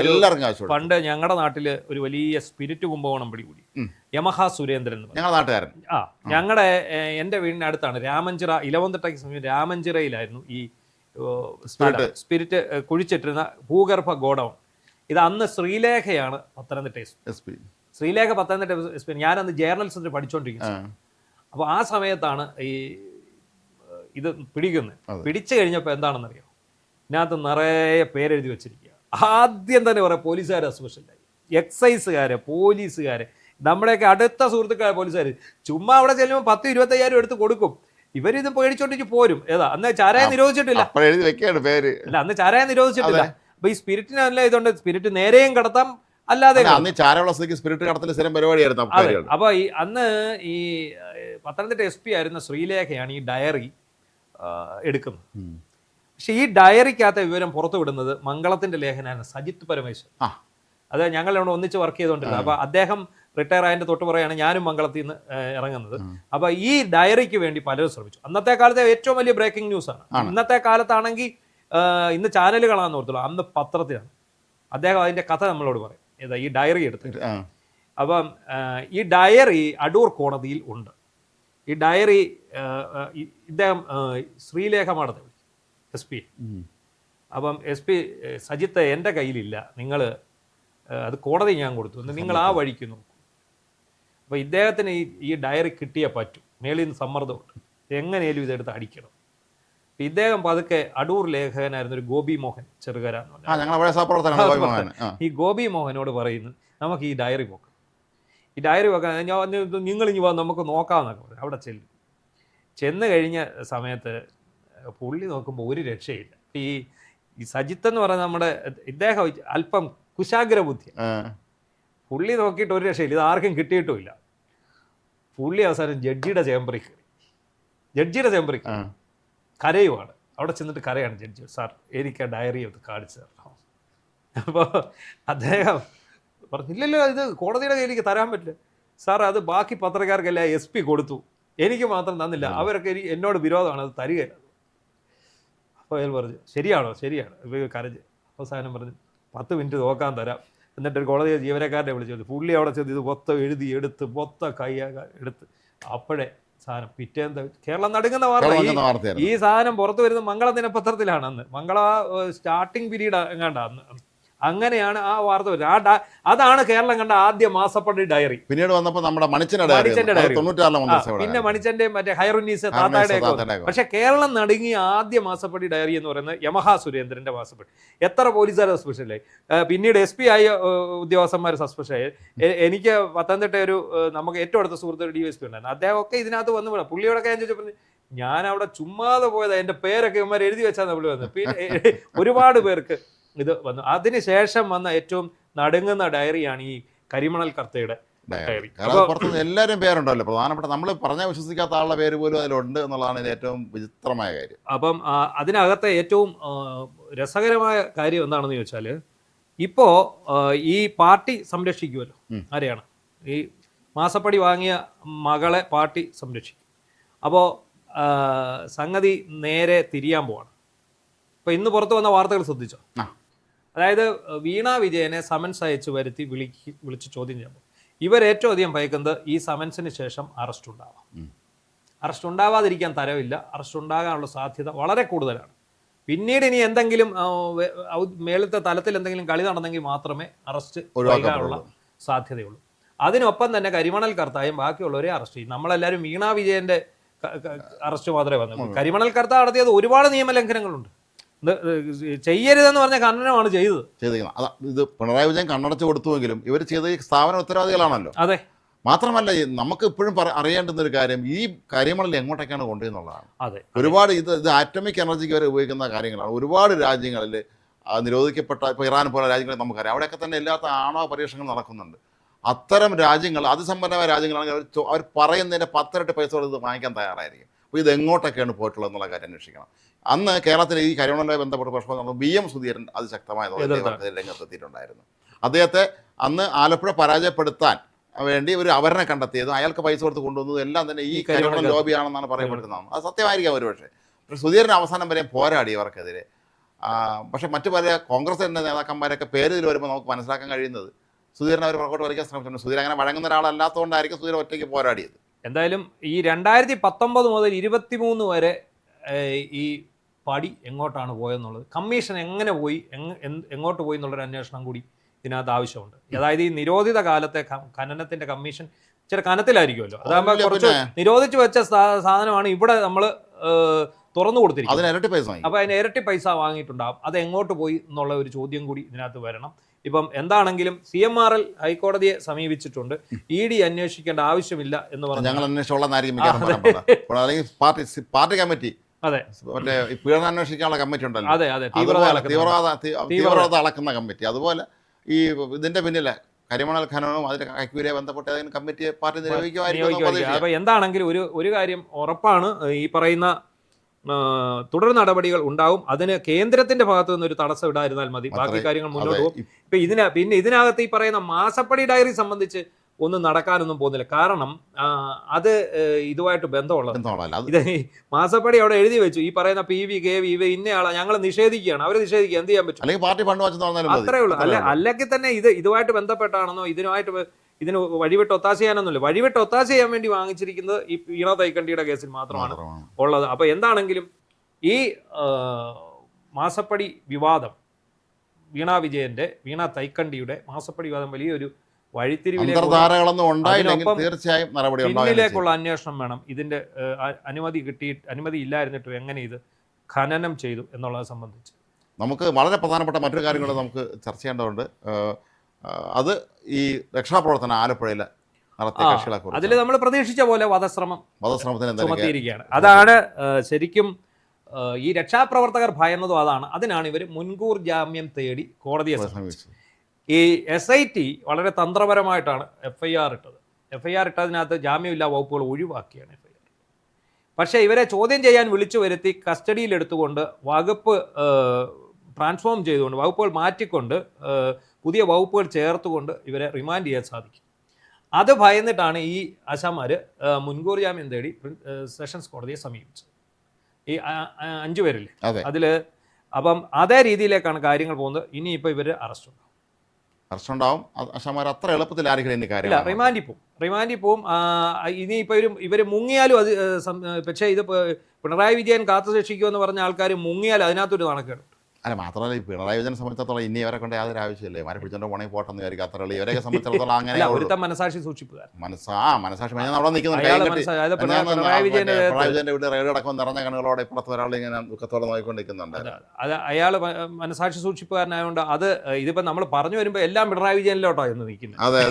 എല്ലാവർക്കും. പണ്ട് ഞങ്ങളുടെ നാട്ടില് ഒരു വലിയ സ്പിരിറ്റ് കുംഭകോണം പിടികൂടി. യമഹ സുരേന്ദ്രൻ, ഞങ്ങളുടെ നാട്ടുകാരൻ. ഞങ്ങളുടെ എൻ്റെ വീടിന് അടുത്താണ് രാമഞ്ചിറ, ഇലവന്തിട്ടയ്ക്ക് സമീപം രാമഞ്ചിറയിലായിരുന്നു ഈ സ്പിരിറ്റ് കുഴിച്ചിട്ടിരുന്ന ഭൂഗർഭ ഗോഡൗൺ. ഇത് അന്ന് ശ്രീലേഖയാണ് Pathanamthitta S P. Sreelekha Pathanamthitta S P. ഞാനന്ന് ജേർണലിസത്തിൽ പഠിച്ചുകൊണ്ടിരിക്കുന്നു. അപ്പോൾ ആ സമയത്താണ് ഈ ഇത് പിടിക്കുന്നത്. പിടിച്ചു കഴിഞ്ഞപ്പോൾ എന്താണെന്നറിയാം, ഇതിനകത്ത് നിറയെ പേരെഴുതി വെച്ചിരിക്കുക. ആദ്യം തന്നെ പറയാം പോലീസുകാരെ സസ്പെൻഷനിലായി, എക്സൈസുകാരെ, പോലീസുകാരെ, നമ്മുടെയൊക്കെ അടുത്ത സുഹൃത്തുക്കളെ പോലീസുകാർ. ചുമ്മാ അവിടെ ചെല്ലുമ്പോൾ 10,000-20,000 എടുത്ത് കൊടുക്കും. ഇവരിത് പേടിച്ചോണ്ടിട്ട് പോരും. ഏതാ അന്ന് ചാരായം നിരോധിച്ചിട്ടില്ല. അല്ല, അന്ന് ചാരായം നിരോധിച്ചിട്ടില്ല. അപ്പൊ ഈ സ്പിരിറ്റിനല്ല ഇതുകൊണ്ട് സ്പിരിറ്റ് നേരെയും കടത്താം, അല്ലാതെ സ്പിരിറ്റ് കടത്തൽ സ്ഥിരം പരിപാടിയായിരുന്നു. അപ്പൊ ഈ അന്ന് ഈ പത്തനംതിട്ട എസ് പി ആയിരുന്ന ശ്രീലേഖയാണ് ഈ ഡയറി എടുക്കുന്നത്. പക്ഷെ ഈ ഡയറിക്കകത്തെ വിവരം പുറത്തു വിടുന്നത് മംഗളത്തിന്റെ ലേഖനാണ് സജിത്ത് പരമേശ്വരൻ. അത് ഞങ്ങൾ ഇവിടെ ഒന്നിച്ച് വർക്ക് ചെയ്തുകൊണ്ടിരുന്നത്. അപ്പൊ അദ്ദേഹം റിട്ടയർ ആയതിന്റെ തൊട്ട് പറയാണ് ഞാനും മംഗളത്തിൽ നിന്ന് ഇറങ്ങുന്നത്. അപ്പൊ ഈ ഡയറിക്ക് വേണ്ടി പലരും ശ്രമിച്ചു. അന്നത്തെ കാലത്തെ ഏറ്റവും വലിയ ബ്രേക്കിംഗ് ന്യൂസ് ആണ്. ഇന്നത്തെ കാലത്താണെങ്കിൽ ഇന്ന് ചാനലുകളാണെന്ന് ഓർത്തുള്ളൂ, അന്ന് പത്രത്തിലാണ്. അദ്ദേഹം അതിന്റെ കഥ നമ്മളോട് പറയും, ഏതാ ഈ ഡയറി എടുത്തിട്ട്. അപ്പം ഈ ഡയറി അടൂർ കോടതിയിൽ ഉണ്ട്. ഈ ഡയറി ഇദ്ദേഹം ശ്രീലേഖ മാഡത്തെ വിളിച്ചു, എസ് പി. അപ്പം എസ് പി സജിത്ത് എൻ്റെ കയ്യിലില്ല, നിങ്ങൾ അത് കോടതി ഞാൻ കൊടുത്തു, നിങ്ങൾ ആ വഴിക്ക് നോക്കൂ. അപ്പോൾ ഇദ്ദേഹത്തിന് ഈ ഡയറി കിട്ടിയേ പറ്റൂ, മേളിൽ നിന്ന് സമ്മർദ്ദമുണ്ട്, എങ്ങനെയും ഇതെടുത്ത് അടിക്കണം. ഇദ്ദേഹം പതുക്കെ അടൂർ ലേഖകനായിരുന്ന ഒരു ഗോപി മോഹൻ ചെറുകര എന്ന് പറഞ്ഞാൽ ഈ ഗോപി മോഹനോട് പറയുന്നു, നമുക്ക് ഈ ഡയറി പോക്കാം, ഈ ഡയറി വെക്കാൻ നിങ്ങളിങ്ങി വാ നമുക്ക് നോക്കാമെന്നൊക്കെ പറയും. അവിടെ ചെന്ന് കഴിഞ്ഞ സമയത്ത് പുള്ളി നോക്കുമ്പോൾ ഒരു രക്ഷയില്ല. ഈ സജിത്ത് എന്ന് പറയുന്ന നമ്മുടെ ഇദ്ദേഹം അല്പം കുശാഗ്ര ബുദ്ധി. പുള്ളി നോക്കിയിട്ട് ഒരു രക്ഷയില്ല, ഇത് ആർക്കും കിട്ടിയിട്ടുമില്ല. പുള്ളി അവസാനം ജഡ്ജിയുടെ ചേമ്പറിൽ കയറി കരയുവാണ്. അവിടെ ചെന്നിട്ട് കരയാണ് ജഡ്ജി, സാർ എനിക്ക് ആ ഡയറി ഒന്ന് കാണിച്ചു തരണം. അപ്പോൾ അദ്ദേഹം പറഞ്ഞു, ഇല്ലല്ലോ ഇത് കോടതിയുടെ കയ്യിലേക്ക് തരാൻ പറ്റില്ല സാർ, അത് ബാക്കി പത്രക്കാർക്കെല്ലാം എസ് പി കൊടുത്തു, എനിക്ക് മാത്രം തന്നില്ല, അവരൊക്കെ എന്നോട് വിരോധമാണ്, അത് തരികയില്ല. അപ്പോൾ അയാൾ പറഞ്ഞു ശരിയാണോ, കരഞ്ഞ് അവസാനം പറഞ്ഞു 10 മിനിറ്റ് നോക്കാൻ തരാം. എന്നിട്ട് കോടതി ജീവനക്കാരനെ വിളിച്ചു, പുള്ളി അവിടെ ചെന്ന് ഇത് മൊത്തം എഴുതി എടുത്ത് മൊത്തം എടുത്ത് അപ്പോഴേ സാധനം പിറ്റേന്ന് കേരളം നടുങ്ങുന്ന വാർത്ത. ഈ സാധനം പുറത്തു വരുന്നത് മംഗള ദിനപത്രത്തിലാണ്. അന്ന് മംഗള സ്റ്റാർട്ടിംഗ് പീരീഡ് എങ്ങാണ്ട അന്ന്. അങ്ങനെയാണ് ആ വാർത്ത വരുന്നത്. അതാണ് കേരളം കണ്ട ആദ്യ മാസപ്പടി ഡയറി. പിന്നീട് വന്നപ്പോൾ നമ്മുടെ മണിച്ചന്റെ ഡയറി, പിന്നെ മണിച്ചന്റെ മറ്റേ ഹൈറുന്നീസ് താത്തായുടെ. പക്ഷെ കേരളം നടുങ്ങിയ ആദ്യ മാസപ്പടി ഡയറി എന്ന് പറയുന്നത് യമഹ സുരേന്ദ്രന്റെ മാസപ്പടി. എത്ര പോലീസുകാർ സസ്പെൻഷനായി, പിന്നീട് SP ആയ ഉദ്യോഗസ്ഥന്മാർ സസ്പെൻഷനായി. എനിക്ക് പത്തനംതിട്ട ഒരു നമുക്ക് ഏറ്റവും അടുത്ത സുഹൃത്ത് DSP ഉണ്ടായിരുന്നു. അദ്ദേഹം ഒക്കെ ഇതിനകത്ത് വന്നു വീണ. പുള്ളിയോടൊക്കെ ഞാൻ ചോദിച്ചപ്പോൾ ഞാൻ അവിടെ ചുമ്മാതെ പോയതാ, എൻ്റെ പേരൊക്കെ ഇവന്മാർ എഴുതി വെച്ചാൽ പുള്ളി വന്നത്. പിന്നെ ഒരുപാട് പേർക്ക് ഇത് വന്നു. അതിനുശേഷം വന്ന ഏറ്റവും നടുങ്ങുന്ന ഡയറിയാണ് ഈ കരിമണൽ കർത്തയുടെ ഡയറി. എല്ലാവരും പേരുണ്ടല്ലോ, പ്രധാനപ്പെട്ട നമ്മൾ പറഞ്ഞാൽ വിശ്വസിക്കാത്ത ആളുടെ പേര് പോലും അതിലുണ്ട് എന്നുള്ളതാണ് ഏറ്റവും വിചിത്രമായ കാര്യം. അപ്പം അതിനകത്തെ ഏറ്റവും രസകരമായ കാര്യം എന്താണെന്ന് ചോദിച്ചാൽ, ഇപ്പോൾ ഈ പാർട്ടി സംരക്ഷിക്കുമല്ലോ, ആരെയാണ് ഈ മാസപ്പടി വാങ്ങിയ മകളെ പാർട്ടി സംരക്ഷിക്കും. അപ്പോൾ സംഗതി നേരെ തിരിയാൻ പോവാണ്. ഇപ്പോൾ ഇന്ന് പുറത്തു വന്ന വാർത്തകൾ ശ്രദ്ധിച്ചോ? അതായത് വീണ വിജയനെ സമൻസ് അയച്ച് വരുത്തി വിളിച്ച് ചോദ്യം ചെയ്യുമ്പോൾ ഇവരേറ്റവും അധികം ഭയക്കുന്നത് ഈ സമൻസിന് ശേഷം അറസ്റ്റ് ഉണ്ടാവാം. അറസ്റ്റ് ഉണ്ടാവാതിരിക്കാൻ തരവില്ല, അറസ്റ്റ് ഉണ്ടാകാനുള്ള സാധ്യത വളരെ കൂടുതലാണ്. പിന്നീട് ഇനി എന്തെങ്കിലും മേളത്തെ തലത്തിൽ എന്തെങ്കിലും കളി നടന്നെങ്കിൽ മാത്രമേ അറസ്റ്റ് ഒഴിവാക്കാനുള്ള സാധ്യതയുള്ളൂ. അതിനൊപ്പം തന്നെ കരിമണൽ കർത്തായും ബാക്കിയുള്ളവരെ അറസ്റ്റ് ചെയ്യും. നമ്മളെല്ലാവരും വീണ വിജയന്റെ അറസ്റ്റ് മാത്രമേ വന്നു. കരിമണൽ കർത്ത നടത്തിയത് ഒരുപാട് നിയമലംഘനങ്ങളുണ്ട്. ചെയ്യരുതെന്ന് പറഞ്ഞ ഖനനമാണ് ചെയ്തത്. ഇത് പിണറായി വിജയൻ കണ്ണടച്ച് കൊടുത്തുവെങ്കിലും ഇവർ ചെയ്ത ഈ സ്ഥാപന ഉത്തരവാദികളാണല്ലോ. അതെ. മാത്രമല്ല നമുക്ക് ഇപ്പോഴും അറിയേണ്ടുന്ന ഒരു കാര്യം ഈ കരിമണൽ എങ്ങോട്ടേക്കാണ് കൊണ്ടുവന്നുള്ളതാണ്. അതെ. ഒരുപാട് ഇത് ആറ്റമിക് എനർജിക്ക് വരെ ഉപയോഗിക്കുന്ന കാര്യങ്ങളാണ്. ഒരുപാട് രാജ്യങ്ങളിൽ നിരോധിക്കപ്പെട്ട ഇപ്പോൾ ഇറാൻ പോലെ രാജ്യങ്ങളിൽ നമുക്കറിയാം, അവിടെയൊക്കെ തന്നെ ഇല്ലാത്ത ആണവ പരീക്ഷണങ്ങൾ നടക്കുന്നുണ്ട്. അത്തരം രാജ്യങ്ങൾ, അതിസമ്പന്നമായ രാജ്യങ്ങളാണെങ്കിൽ അവർ പറയുന്നതിൻ്റെ 10 ഇരട്ടി പൈസ ഇത് വാങ്ങിക്കാൻ തയ്യാറായിരിക്കും. അപ്പോൾ ഇത് എങ്ങോട്ടൊക്കെയാണ് പോയിട്ടുള്ളത് എന്നുള്ള കാര്യം അന്വേഷിക്കണം. അന്ന് കേരളത്തിൽ ഈ കരിമണലുമായി ബന്ധപ്പെട്ട പ്രശ്നം BM സുധീരൻ അതിശക്തമായ രംഗത്തെത്തിയിട്ടുണ്ടായിരുന്നു. അദ്ദേഹത്തെ അന്ന് ആലപ്പുഴ പരാജയപ്പെടുത്താൻ വേണ്ടി ഒരു അവരനെ കണ്ടെത്തിയതും അയാൾക്ക് പൈസ കൊടുത്ത് കൊണ്ടുവന്നതും എല്ലാം തന്നെ ഈ കരിമണൽ ലോബിയാണെന്നാണ് പറയപ്പെടുന്നത്. അത് സത്യമായിരിക്കാം ഒരുപക്ഷെ. പക്ഷേ സുധീരൻ അവസാനം വരെ പോരാടി ഇവർക്കെതിരെ. പക്ഷേ മറ്റു പല കോൺഗ്രസിൻ്റെ നേതാക്കന്മാരൊക്കെ പേര് ഇതിൽ വരുമ്പോൾ നമുക്ക് മനസ്സിലാക്കാൻ കഴിയുന്നത് സുധീരൻ അവർ പുറകോട്ട് വലിക്കാൻ ശ്രമിച്ചിട്ടുണ്ട്. സുധീരൻ അങ്ങനെ വഴങ്ങുന്ന ഒരാളല്ലാത്തതുകൊണ്ടായിരിക്കും സുധീരൻ ഒറ്റയ്ക്ക് പോരാടിയത്. എന്തായാലും ഈ 2019 മുതൽ 23 വരെ ഈ പടി എങ്ങോട്ടാണ് പോയെന്നുള്ളത്, കമ്മീഷൻ എങ്ങനെ പോയി, എങ്ങോട്ട് പോയി എന്നുള്ളൊരു അന്വേഷണം കൂടി ഇതിനകത്ത് ആവശ്യമുണ്ട്. അതായത് ഈ നിരോധിത കാലത്തെ ഖനനത്തിന്റെ കമ്മീഷൻ ചില കനത്തിലായിരിക്കുമല്ലോ. അതാകുമ്പോൾ കുറച്ച് നിരോധിച്ചു വെച്ച സാധനമാണ് ഇവിടെ നമ്മൾ തുറന്നു കൊടുത്തിരിക്കുന്നത്. അപ്പോൾ അതിന് ഇരട്ടി പൈസ വാങ്ങിയിട്ടുണ്ടാകും. അത് എങ്ങോട്ട് പോയി എന്നുള്ള ഒരു ചോദ്യം കൂടി ഇതിനകത്ത് വരണം. ഇപ്പം എന്താണെങ്കിലും CMRL ഹൈക്കോടതിയെ സമീപിച്ചിട്ടുണ്ട്. ED അന്വേഷിക്കേണ്ട ആവശ്യമില്ല എന്ന് പറഞ്ഞു. ഞങ്ങൾ പാർട്ടി കമ്മിറ്റി, അതെ, മറ്റേ പീഡനം അന്വേഷിക്കാനുള്ള കമ്മിറ്റി ഉണ്ടല്ലോ, അതെ അതെ, തീവ്രവാദ അളക്കുന്ന കമ്മിറ്റി. അതുപോലെ ഈ ഇതിന്റെ പിന്നിലെ കരിമണൽ ഖനനവും അതിന്റെ കൈക്കൂലിയെ ബന്ധപ്പെട്ട് അതിന് കമ്മിറ്റിയെ പാർട്ടി നിയോഗിക്കുമായിരിക്കും. അപ്പൊ എന്താണെങ്കിലും ഒരു കാര്യം ഉറപ്പാണ്, ഈ പറയുന്ന തുടർ നടപടികൾ ഉണ്ടാവും. അതിന് കേന്ദ്രത്തിന്റെ ഭാഗത്തു നിന്ന് ഒരു തടസ്സം ഇടാതിരുന്നാൽ മതി, ബാക്കി കാര്യങ്ങൾ മുന്നോട്ട് പോകും. ഇപ്പൊ ഇതിനകത്ത് ഈ പറയുന്ന മാസപ്പടി ഡയറി സംബന്ധിച്ച് ഒന്നും നടക്കാനൊന്നും പോകുന്നില്ല. കാരണം അത് ഇതുമായിട്ട് ബന്ധമുള്ളത്. ഇത് മാസപ്പടി അവിടെ എഴുതി വെച്ചു, ഈ പറയുന്ന PV KV ഇവ ഇന്നയാളാ ഞങ്ങൾ നിഷേധിക്കുകയാണ്, അവർ നിഷേധിക്കുക, എന്ത് ചെയ്യാൻ പറ്റും? അത്രേ ഉള്ളൂ. അല്ലെങ്കിൽ തന്നെ ഇതുമായിട്ട് ബന്ധപ്പെട്ടാണെന്നോ ഇതിന് വഴിവിട്ട് ഒത്താശ ചെയ്യാനൊന്നുമില്ല. വഴിവിട്ട് ഒത്താശ ചെയ്യാൻ വേണ്ടി വാങ്ങിച്ചിരിക്കുന്നത് ഈ വീണ തൈക്കണ്ടിയുടെ കേസിൽ മാത്രമാണ് ഉള്ളത്. അപ്പോൾ എന്താണെങ്കിലും ഈ മാസപ്പടി വിവാദം, വീണ തൈക്കണ്ടിയുടെ മാസപ്പടി വിവാദം വലിയൊരു പിന്നിലേക്കുള്ള അന്വേഷണം വേണം. ഇതിന്റെ അനുമതി ഇല്ലായിരുന്നിട്ടും എങ്ങനെ ഇത് ഖനനം ചെയ്തു എന്നുള്ളത് സംബന്ധിച്ച് നമുക്ക് വളരെ പ്രധാനപ്പെട്ട മറ്റൊരു കാര്യങ്ങൾ നമുക്ക് ചർച്ച ചെയ്യേണ്ടതുണ്ട്. അത് ഈ രക്ഷാപ്രവർത്തനം ആലപ്പുഴയിൽ നടത്തിയ കക്ഷികളെ കുറിച്ച് അതിൽ നമ്മൾ പ്രതീക്ഷിച്ച പോലെ വധശ്രമത്തിന് ചുമത്തിയിരിക്കുകയാണ്. അതാണ് ശരിക്കും ഈ രക്ഷാപ്രവർത്തകർ ഭയന്നതും അതാണ്. അതിനാണ് ഇവർ മുൻകൂർ ജാമ്യം തേടി കോടതിയെ സമീപിച്ചത്. ഈ SIT വളരെ തന്ത്രപരമായിട്ടാണ് FIR ഇട്ടത്. FIR ഇട്ടതിനകത്ത് ജാമ്യമില്ലാ വകുപ്പുകൾ ഒഴിവാക്കിയാണ് FIR. പക്ഷേ ഇവരെ ചോദ്യം ചെയ്യാൻ വിളിച്ചു വരുത്തി കസ്റ്റഡിയിലെടുത്തുകൊണ്ട് വകുപ്പ് ട്രാൻസ്ഫോം ചെയ്തുകൊണ്ട്, വകുപ്പുകൾ മാറ്റിക്കൊണ്ട് പുതിയ വകുപ്പുകൾ ചേർത്തുകൊണ്ട് ഇവരെ റിമാൻഡ് ചെയ്യാൻ സാധിക്കും. അത് ഭയന്നിട്ടാണ് ഈ ആശാന്മാർ മുൻകൂർ ജാമ്യം തേടി സെഷൻസ് കോടതിയെ സമീപിച്ചത്. ഈ 5 പേരില്ലേ അതിൽ. അപ്പം അതേ രീതിയിലേക്കാണ് കാര്യങ്ങൾ പോകുന്നത്. ഇനിയിപ്പോൾ ഇവർ അറസ്റ്റ് ഉണ്ടാവും. ആശാന്മാർ അത്ര എളുപ്പത്തിൽ ആരെങ്കിലും കാര്യമില്ല, റിമാൻഡിൽ പോവും. ഇനിയിപ്പോൾ ഇവർ മുങ്ങിയാലും അത് പക്ഷേ ഇത് പിണറായി വിജയൻ കാത്തു രക്ഷിക്കുമെന്ന് പറഞ്ഞ ആൾക്കാർ മുങ്ങിയാൽ അതിനകത്തൊരു നാണക്കേട്. അല്ല, മാത്രമല്ല ഈ പിണറായി വിജയനെ സംബന്ധിച്ചിടത്തോളം ഇനി ഇവരെ കൊണ്ട് യാതൊരു ആവശ്യമില്ലേ, മര പിടിച്ചോണ്ട് പോണേ പോട്ടെന്ന് വിചാരിക്കും. അത്ര ഇവരെയൊക്കെ സംബന്ധിച്ചിടത്തോളം അങ്ങനെ മനസാക്ഷി സൂക്ഷിപ്പുകാരൻ മനസാക്ഷി അവിടെ നിൽക്കുന്നുണ്ട്. പിണറായി വിജയന്റെ വീട്ടിൽ റെയ്ഡ് അടക്കം നിറഞ്ഞ കണ്ണുകളോടെ ഇപ്പുറത്ത് ഒരാൾ ഇങ്ങനെ ദുഃഖത്തോടെ നോക്കിക്കൊണ്ടിരിക്കുന്നുണ്ട്. അത് അയാൾ മനസാക്ഷി സൂക്ഷിപ്പുകാരനായതുകൊണ്ട് അത് ഇതിപ്പോ നമ്മൾ പറഞ്ഞു വരുമ്പോൾ എല്ലാം പിണറായി വിജയനിലോട്ടോ എന്ന് നിൽക്കുന്നത്. അതെ,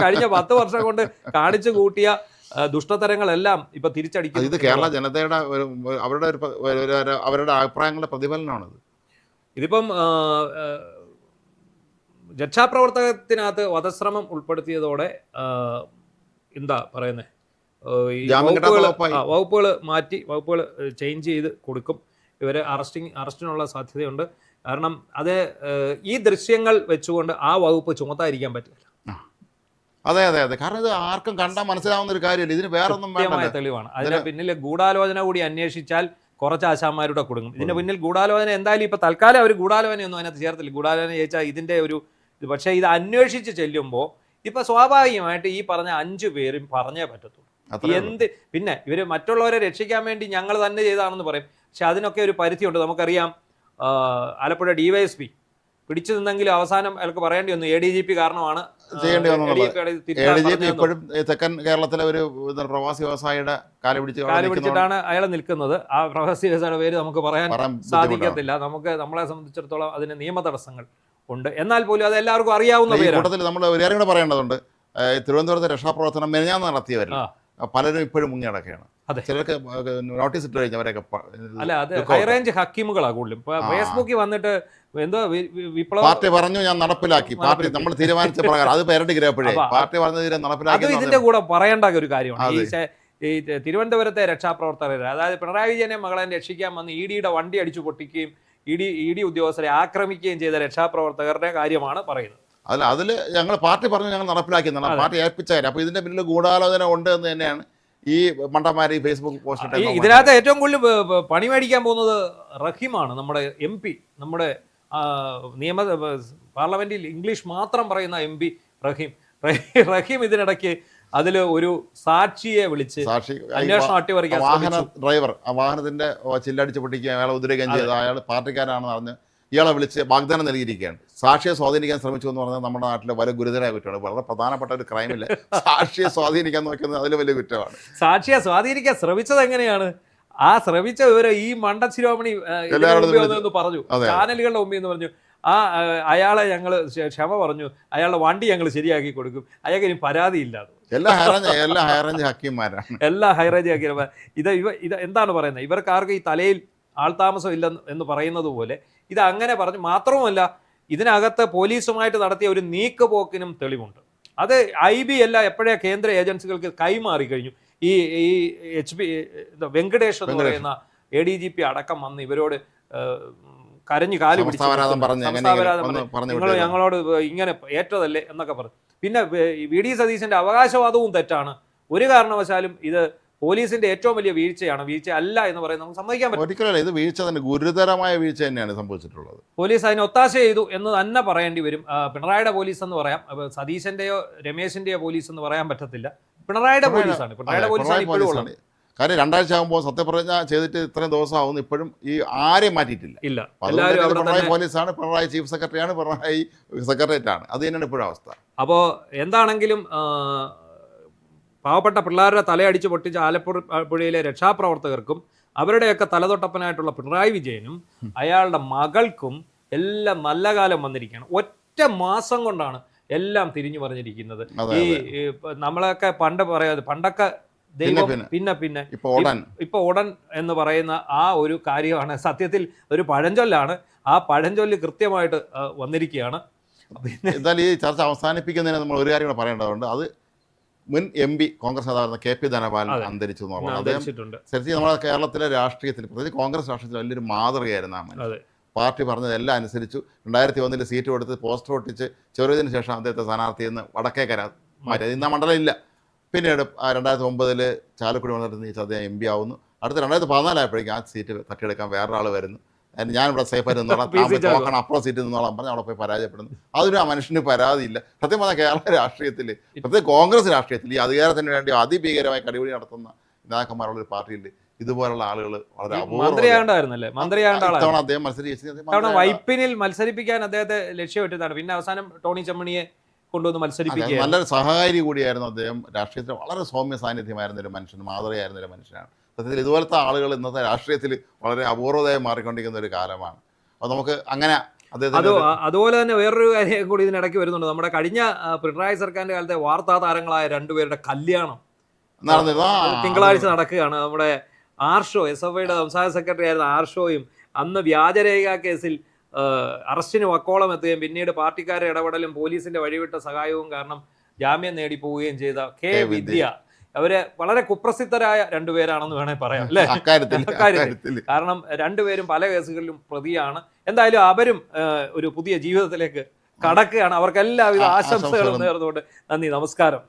കഴിഞ്ഞ 10 വർഷം കൊണ്ട് കാണിച്ചു കൂട്ടിയ ദുഷ്ടതരങ്ങളെല്ലാം ഇപ്പൊ തിരിച്ചടിക്കും. ഇത് കേരള ജനതയുടെ അവരുടെ അഭിപ്രായങ്ങളുടെ പ്രതിഫലനമാണത്. ഇതിപ്പം രക്ഷാപ്രവർത്തകത്തിനകത്ത് വധശ്രമം ഉൾപ്പെടുത്തിയതോടെ എന്താ പറയുന്നത്, വകുപ്പുകൾ മാറ്റി വകുപ്പുകൾ ചേഞ്ച് ചെയ്ത് കൊടുക്കും. ഇവരെ അറസ്റ്റിനുള്ള സാധ്യതയുണ്ട്. കാരണം അത് ഈ ദൃശ്യങ്ങൾ വെച്ചുകൊണ്ട് ആ വകുപ്പ് ചുമത്താതിരിക്കാൻ പറ്റില്ല. അതെ, കാരണം ഇത് ആർക്കും കണ്ടാൽ മനസ്സിലാവുന്ന ഒരു കാര്യമല്ല, ഇതിന് വേറൊന്നും തെളിവാണ്. അതിന് പിന്നിലെ ഗൂഢാലോചന കൂടി അന്വേഷിച്ചാൽ കുറച്ച് ആശാന്മാരുടെ കുടുങ്ങും. ഇതിന്റെ പിന്നിൽ ഗൂഢാലോചന എന്തായാലും ഇപ്പൊ തൽക്കാലം അവർ ഗൂഢാലോചനയൊന്നും അതിനകത്ത് ചേർത്തില്ല. ഗൂഢാലോചന ചോദിച്ചാൽ ഇതിന്റെ ഒരു പക്ഷേ ഇത് അന്വേഷിച്ച് ചെല്ലുമ്പോൾ ഇപ്പൊ സ്വാഭാവികമായിട്ട് ഈ പറഞ്ഞ 5 പേരും പറഞ്ഞേ പറ്റത്തുള്ളൂ. പിന്നെ ഇവര് മറ്റുള്ളവരെ രക്ഷിക്കാൻ വേണ്ടി ഞങ്ങൾ തന്നെ ചെയ്താണെന്ന് പറയും. പക്ഷെ അതിനൊക്കെ ഒരു പരിധിയുണ്ട്. നമുക്കറിയാം, ആലപ്പുഴ DYSP പിടിച്ചു നിന്നെങ്കിലും അവസാനം അയാൾക്ക് പറയേണ്ടി വന്നു ADGP കാരണമാണ് ചെയ്യേണ്ടി വന്നുള്ളത്. ADGP തിരുത്താൻ ഇപ്പോഴും തെക്കൻ കേരളത്തിലെ ഒരു പ്രവാസി വ്യവസായിയുടെ കാല് പിടിച്ചിട്ടാണ് അയാൾ നിൽക്കുന്നത്. ആ പ്രവാസി വ്യവസായിയുടെ പേര് നമുക്ക് പറയാൻ സാധിക്കത്തില്ല. നമ്മളെ സംബന്ധിച്ചിടത്തോളം അതിന് നിയമ തടസ്സങ്ങൾ ഉണ്ട്. എന്നാൽ പോലും അത് എല്ലാവർക്കും അറിയാവുന്ന പേരാണ്. കൂട്ടത്തിൽ നമ്മൾ ഒരു കാര്യം കൂടെ പറയേണ്ടതുണ്ട്. തിരുവനന്തപുരത്തെ രക്ഷാപ്രവർത്തനം മെനഞ്ഞാന്ന് നടത്തിയവരില്ല, പലരും ഇപ്പോഴും മുങ്ങിയടക്കുകയാണ്. ചിലർക്ക് നോട്ടീസ് ഇട്ട് കഴിഞ്ഞവരൊക്കെ അല്ല, അത് ഹൈറേഞ്ച് ഹക്കീമുകളാണ് കൂടുതലും. ഫേസ്ബുക്കിൽ വന്നിട്ട് എന്തോ വിപ്ലവ പാർട്ടി പറഞ്ഞു ഞാൻ നടപ്പിലാക്കി, പാർട്ടി നമ്മൾ തീരുമാനിച്ച പ്രകാരം അത് പേരടി ഗ്രഹപ്പോഴേ പാർട്ടി പറഞ്ഞ നടപ്പിലാക്കി. അത് ഇതിന്റെ കൂടെ പറയേണ്ട ഒരു കാര്യമാണ്. ഈ തിരുവനന്തപുരത്തെ രക്ഷാപ്രവർത്തകർ, അതായത് പിണറായി വിജയനെ മകളെ രക്ഷിക്കാൻ വന്ന് EDയുടെ വണ്ടി അടിച്ചു പൊട്ടിക്കുകയും ED ഉദ്യോഗസ്ഥരെ ആക്രമിക്കുകയും ചെയ്ത രക്ഷാപ്രവർത്തകരുടെ കാര്യമാണ് പറയുന്നത്. അല്ല, അതിൽ ഞങ്ങൾ പാർട്ടി പറഞ്ഞു ഞങ്ങൾ നടപ്പിലാക്കി, പാർട്ടി ഏൽപ്പിച്ച കാര്യം. അപ്പോൾ ഇതിന്റെ പിന്നിൽ ഗൂഢാലോചന ഉണ്ട് എന്ന് തന്നെയാണ് ഈ മണ്ടന്മാർ ഈ ഫേസ്ബുക്ക് പോസ്റ്റ്. ഇതിനകത്ത് ഏറ്റവും കൂടുതൽ പണി മേടിക്കാൻ പോകുന്നത് റഹീമാണ്, നമ്മുടെ MP, നമ്മുടെ പാർലമെന്റിൽ ഇംഗ്ലീഷ് മാത്രം പറയുന്ന MP റഹീം ഇതിനിടയ്ക്ക് അതിൽ ഒരു സാക്ഷിയെ വിളിച്ച് അന്വേഷണം അട്ടിമറിക്കാൻ വാഹന ഡ്രൈവർ ആ വാഹനത്തിന്റെ ചില്ലടിച്ച് പൊട്ടിക്കുക, അയാളെ ഉദ്രവിക്കുകയും ചെയ്ത് അയാൾ പാർട്ടിക്കാരാണെന്ന് അറിഞ്ഞ് ഇയാളെ വിളിച്ച് വാഗ്ദാനം നൽകിയിരിക്കുകയാണ്. സാക്ഷിയെ സ്വാധീനിക്കാൻ ശ്രമിച്ചു എന്ന് പറഞ്ഞാൽ നമ്മുടെ നാട്ടിലെ വലിയ ഗുരുതരമായ കുറ്റമാണ്. വളരെ പ്രധാനപ്പെട്ട ഒരു ക്രൈമില്ല സാക്ഷിയെ സ്വാധീനിക്കാൻ നോക്കുന്നത്, അതിൽ വലിയ കുറ്റമാണ്. സാക്ഷിയെ സ്വാധീനിക്കാൻ ശ്രമിച്ചത് എങ്ങനെയാണ്? ആ ശ്രമിച്ച വിവരം ഈ മണ്ടശിരോമണി പറഞ്ഞു, ചാനലുകളുടെ മുമ്പിൽ എന്ന് പറഞ്ഞു. അയാളെ ഞങ്ങൾ ക്ഷമ പറഞ്ഞു, അയാളുടെ വണ്ടി ഞങ്ങൾ ശരിയാക്കി കൊടുക്കും, അയാൾക്ക് ഇനി പരാതിയില്ലാതെ. എല്ലാ ഹൈറേഞ്ച് ഹക്കീമാരാണ്, എല്ലാ ഹൈറേഞ്ച് ഹക്കീമാർ. ഇത് എന്താണ് പറയുന്നത്? ഇവർക്കാർക്ക് ഈ തലയിൽ ആൾതാമസം ഇല്ല എന്ന് പറയുന്നത് പോലെ ഇത് അങ്ങനെ പറഞ്ഞു. മാത്രവുമല്ല, ഇതിനകത്ത് പോലീസുമായിട്ട് നടത്തിയ ഒരു നീക്കുപോക്കിനും തെളിവുണ്ട്. അത് IB അല്ല, എപ്പോഴേ കേന്ദ്ര ഏജൻസികൾക്ക് കൈമാറി കഴിഞ്ഞു. ഈ വെങ്കടേഷ് എന്ന് പറയുന്ന ADGP അടക്കം വന്ന് ഇവരോട് കരഞ്ഞു കാല് പിടിച്ചു, നിങ്ങൾ ഞങ്ങളോട് ഇങ്ങനെ ഏറ്റതല്ലേ എന്നൊക്കെ പറഞ്ഞു. പിന്നെ VD സതീശന്റെ അവകാശവാദവും തെറ്റാണ്. ഒരു കാരണവശാലും ഇത് പോലീസിന്റെ ഏറ്റവും വലിയ വീഴ്ചയാണ്, വീഴ്ച അല്ല എന്ന് പറയുന്നത് നമുക്ക് സമ്മതിക്കാൻ പറ്റും. ഒരിക്കലല്ല, ഇത് വീഴ്ച തന്നെ, ഗുരുതരമായ വീഴ്ച തന്നെയാണ് സംഭവിച്ചിട്ടുള്ളത്. പോലീസ് അതിന് ഒത്താശ ചെയ്തു എന്ന് തന്നെ പറയേണ്ടി വരും. പിണറായിയുടെ പോലീസ് എന്ന് പറയാം, സതീശന്റെയോ രമേശിന്റെയോ പോലീസ് എന്ന് പറയാൻ പറ്റത്തില്ല. പിണറായിയുടെ പോലീസാണ്, പിണറായിയുടെ പോലീസാണ് ഇപ്പോഴും ഉള്ളത്. കാര്യം 2 ആകുമ്പോൾ സത്യപ്രതിജ്ഞ ചെയ്തിട്ട് ഇത്രയും ദിവസമാവുന്നു, ഇപ്പോഴും ഈ ആരെയും മാറ്റിയിട്ടില്ല. ഇല്ല, പിണറായി പോലീസാണ്, പിണറായി ചീഫ് സെക്രട്ടറിയാണ്, പിണറായി സെക്രട്ടേറിയറ്റ് ആണ്. അത് തന്നെയാണ് ഇപ്പോഴും അവസ്ഥ. അപ്പോൾ എന്താണെങ്കിലും പാവപ്പെട്ട പിള്ളേരുടെ തലയടിച്ച് പൊട്ടിച്ച ആലപ്പുഴയിലെ രക്ഷാപ്രവർത്തകർക്കും അവരുടെയൊക്കെ തലതൊട്ടപ്പനായിട്ടുള്ള പിണറായി വിജയനും അയാളുടെ മകൾക്കും എല്ലാം നല്ല കാലം വന്നിരിക്കുകയാണ്. ഒറ്റ മാസം കൊണ്ടാണ് എല്ലാം തിരിഞ്ഞു പറഞ്ഞിരിക്കുന്നത്. ഈ നമ്മളൊക്കെ പണ്ടൊക്കെ ദൈവം പിന്നെ ഇപ്പൊ ഉടൻ എന്ന് പറയുന്ന ആ ഒരു കാര്യമാണ് സത്യത്തിൽ ഒരു പഴഞ്ചൊല്ലാണ്. ആ പഴഞ്ചൊല്ല് കൃത്യമായിട്ട് വന്നിരിക്കുകയാണ്. പിന്നെ എന്തായാലും ഈ ചർച്ച അവസാനിപ്പിക്കുന്നതിന് നമ്മൾ ഒരു കാര്യം കൂടെ പറയേണ്ടതുണ്ട്. അത് മുൻ MP കോൺഗ്രസ് നേതാവായിരുന്ന KP ധനപാലൻ അന്തരിച്ചു എന്ന് പറഞ്ഞാൽ അദ്ദേഹം ശരിക്കും നമ്മുടെ കേരളത്തിലെ രാഷ്ട്രീയത്തിൽ, പ്രത്യേകിച്ച് കോൺഗ്രസ് രാഷ്ട്രീയത്തിൽ വലിയൊരു മാതൃകയായിരുന്നു ആ മനുഷ്യൻ. പാർട്ടി പറഞ്ഞതെല്ലാം അനുസരിച്ചു. 2001 സീറ്റ് കൊടുത്ത് പോസ്റ്റർ ഒട്ടിച്ച് ചെറിയതിന് ശേഷം അദ്ദേഹത്തെ സ്ഥാനാർത്ഥിയെന്ന് വടക്കേക്കര മാറ്റി. ഇന്ന് ആ മണ്ഡലം ഇല്ല. പിന്നീട് 2009 ചാലക്കുടി മണ്ഡലത്തിൽ നീച്ച് അദ്ദേഹം MP ആവുന്നു. അടുത്ത 2014 ആയപ്പോഴേക്കും ആ സീറ്റ് തട്ടിയെടുക്കാൻ വേറൊരാൾ വരുന്നു. ഞാനിവിടെ സേഫായിട്ട് നിന്നോളാം, അപ്പുറം സീറ്റിൽ നിന്നോളാം പറഞ്ഞ് അവിടെ പോയി പരാജയപ്പെടുന്നു. അതിനും ആ മനുഷ്യന് പരാതിയില്ല. സത്യം പറഞ്ഞാൽ കേരള രാഷ്ട്രീയത്തിൽ, പ്രത്യേകിച്ച് കോൺഗ്രസ് രാഷ്ട്രീയത്തിൽ, ഈ അധികാരത്തിന് വേണ്ടി അതിഭീകരമായി കടിപിടി നടത്തുന്ന നേതാക്കന്മാരുള്ള ഒരു പാർട്ടിയിൽ ഇതുപോലുള്ള ആളുകൾ വളരെ അപൂർവം. അദ്ദേഹം മത്സരിച്ച് വൈപ്പിനിൽ മത്സരിപ്പിക്കാൻ അദ്ദേഹത്തെ ലക്ഷ്യമിട്ടതാണ്. പിന്നെ അവസാനം ടോണി ചെമ്മണിയെ കൊണ്ടുവന്ന് മത്സരിപ്പിക്കുക. നല്ലൊരു സഹകാരി കൂടിയായിരുന്നു അദ്ദേഹം. രാഷ്ട്രീയത്തിൽ വളരെ സൗമ്യ സാന്നിധ്യമായിരുന്ന ഒരു മനുഷ്യൻ, മാതൃകയായിരുന്ന ഒരു മനുഷ്യനാണ്. സത്യത്തിൽ ഇതുപോലത്തെ ആളുകൾ ഇന്നത്തെ രാഷ്ട്രീയത്തിൽ വളരെ അപൂർവതയായി മാറിക്കൊണ്ടിരിക്കുന്ന ഒരു കാലമാണ്. അപ്പോൾ നമുക്ക് അങ്ങനെ അതുപോലെ തന്നെ വേറൊരു കാര്യം കൂടി ഇതിനിടയ്ക്ക് വരുന്നുണ്ട്. നമ്മുടെ കഴിഞ്ഞ പിണറായി സർക്കാരിന്റെ കാലത്തെ വാർത്താ താരങ്ങളായ 2 പേരുടെ കല്യാണം തിങ്കളാഴ്ച നടക്കുകയാണ്. നമ്മുടെ ആർഷോ, SFIയുടെ സംസ്ഥാന സെക്രട്ടറി ആയിരുന്ന ആർഷോയും അന്ന് വ്യാജരേഖ കേസിൽ അറസ്റ്റിന് വക്കോളം എത്തുകയും പിന്നീട് പാർട്ടിക്കാരുടെ ഇടപെടലും പോലീസിന്റെ വഴിവിട്ട സഹായവും കാരണം ജാമ്യം നേടിപ്പോവുകയും ചെയ്ത K. വിദ്യ, അവര് വളരെ കുപ്രസിദ്ധരായ 2 പേരാണെന്ന് വേണമെങ്കിൽ പറയാം അല്ലെ അക്കാര്യത്തിൽ. കാരണം 2 പേരും പല കേസുകളിലും പ്രതിയാണ്. എന്തായാലും അവരും ഒരു പുതിയ ജീവിതത്തിലേക്ക് കടക്കുകയാണ്. അവർക്ക് എല്ലാവിധ ആശംസകളും നേർന്നുകൊണ്ട് നന്ദി, നമസ്കാരം.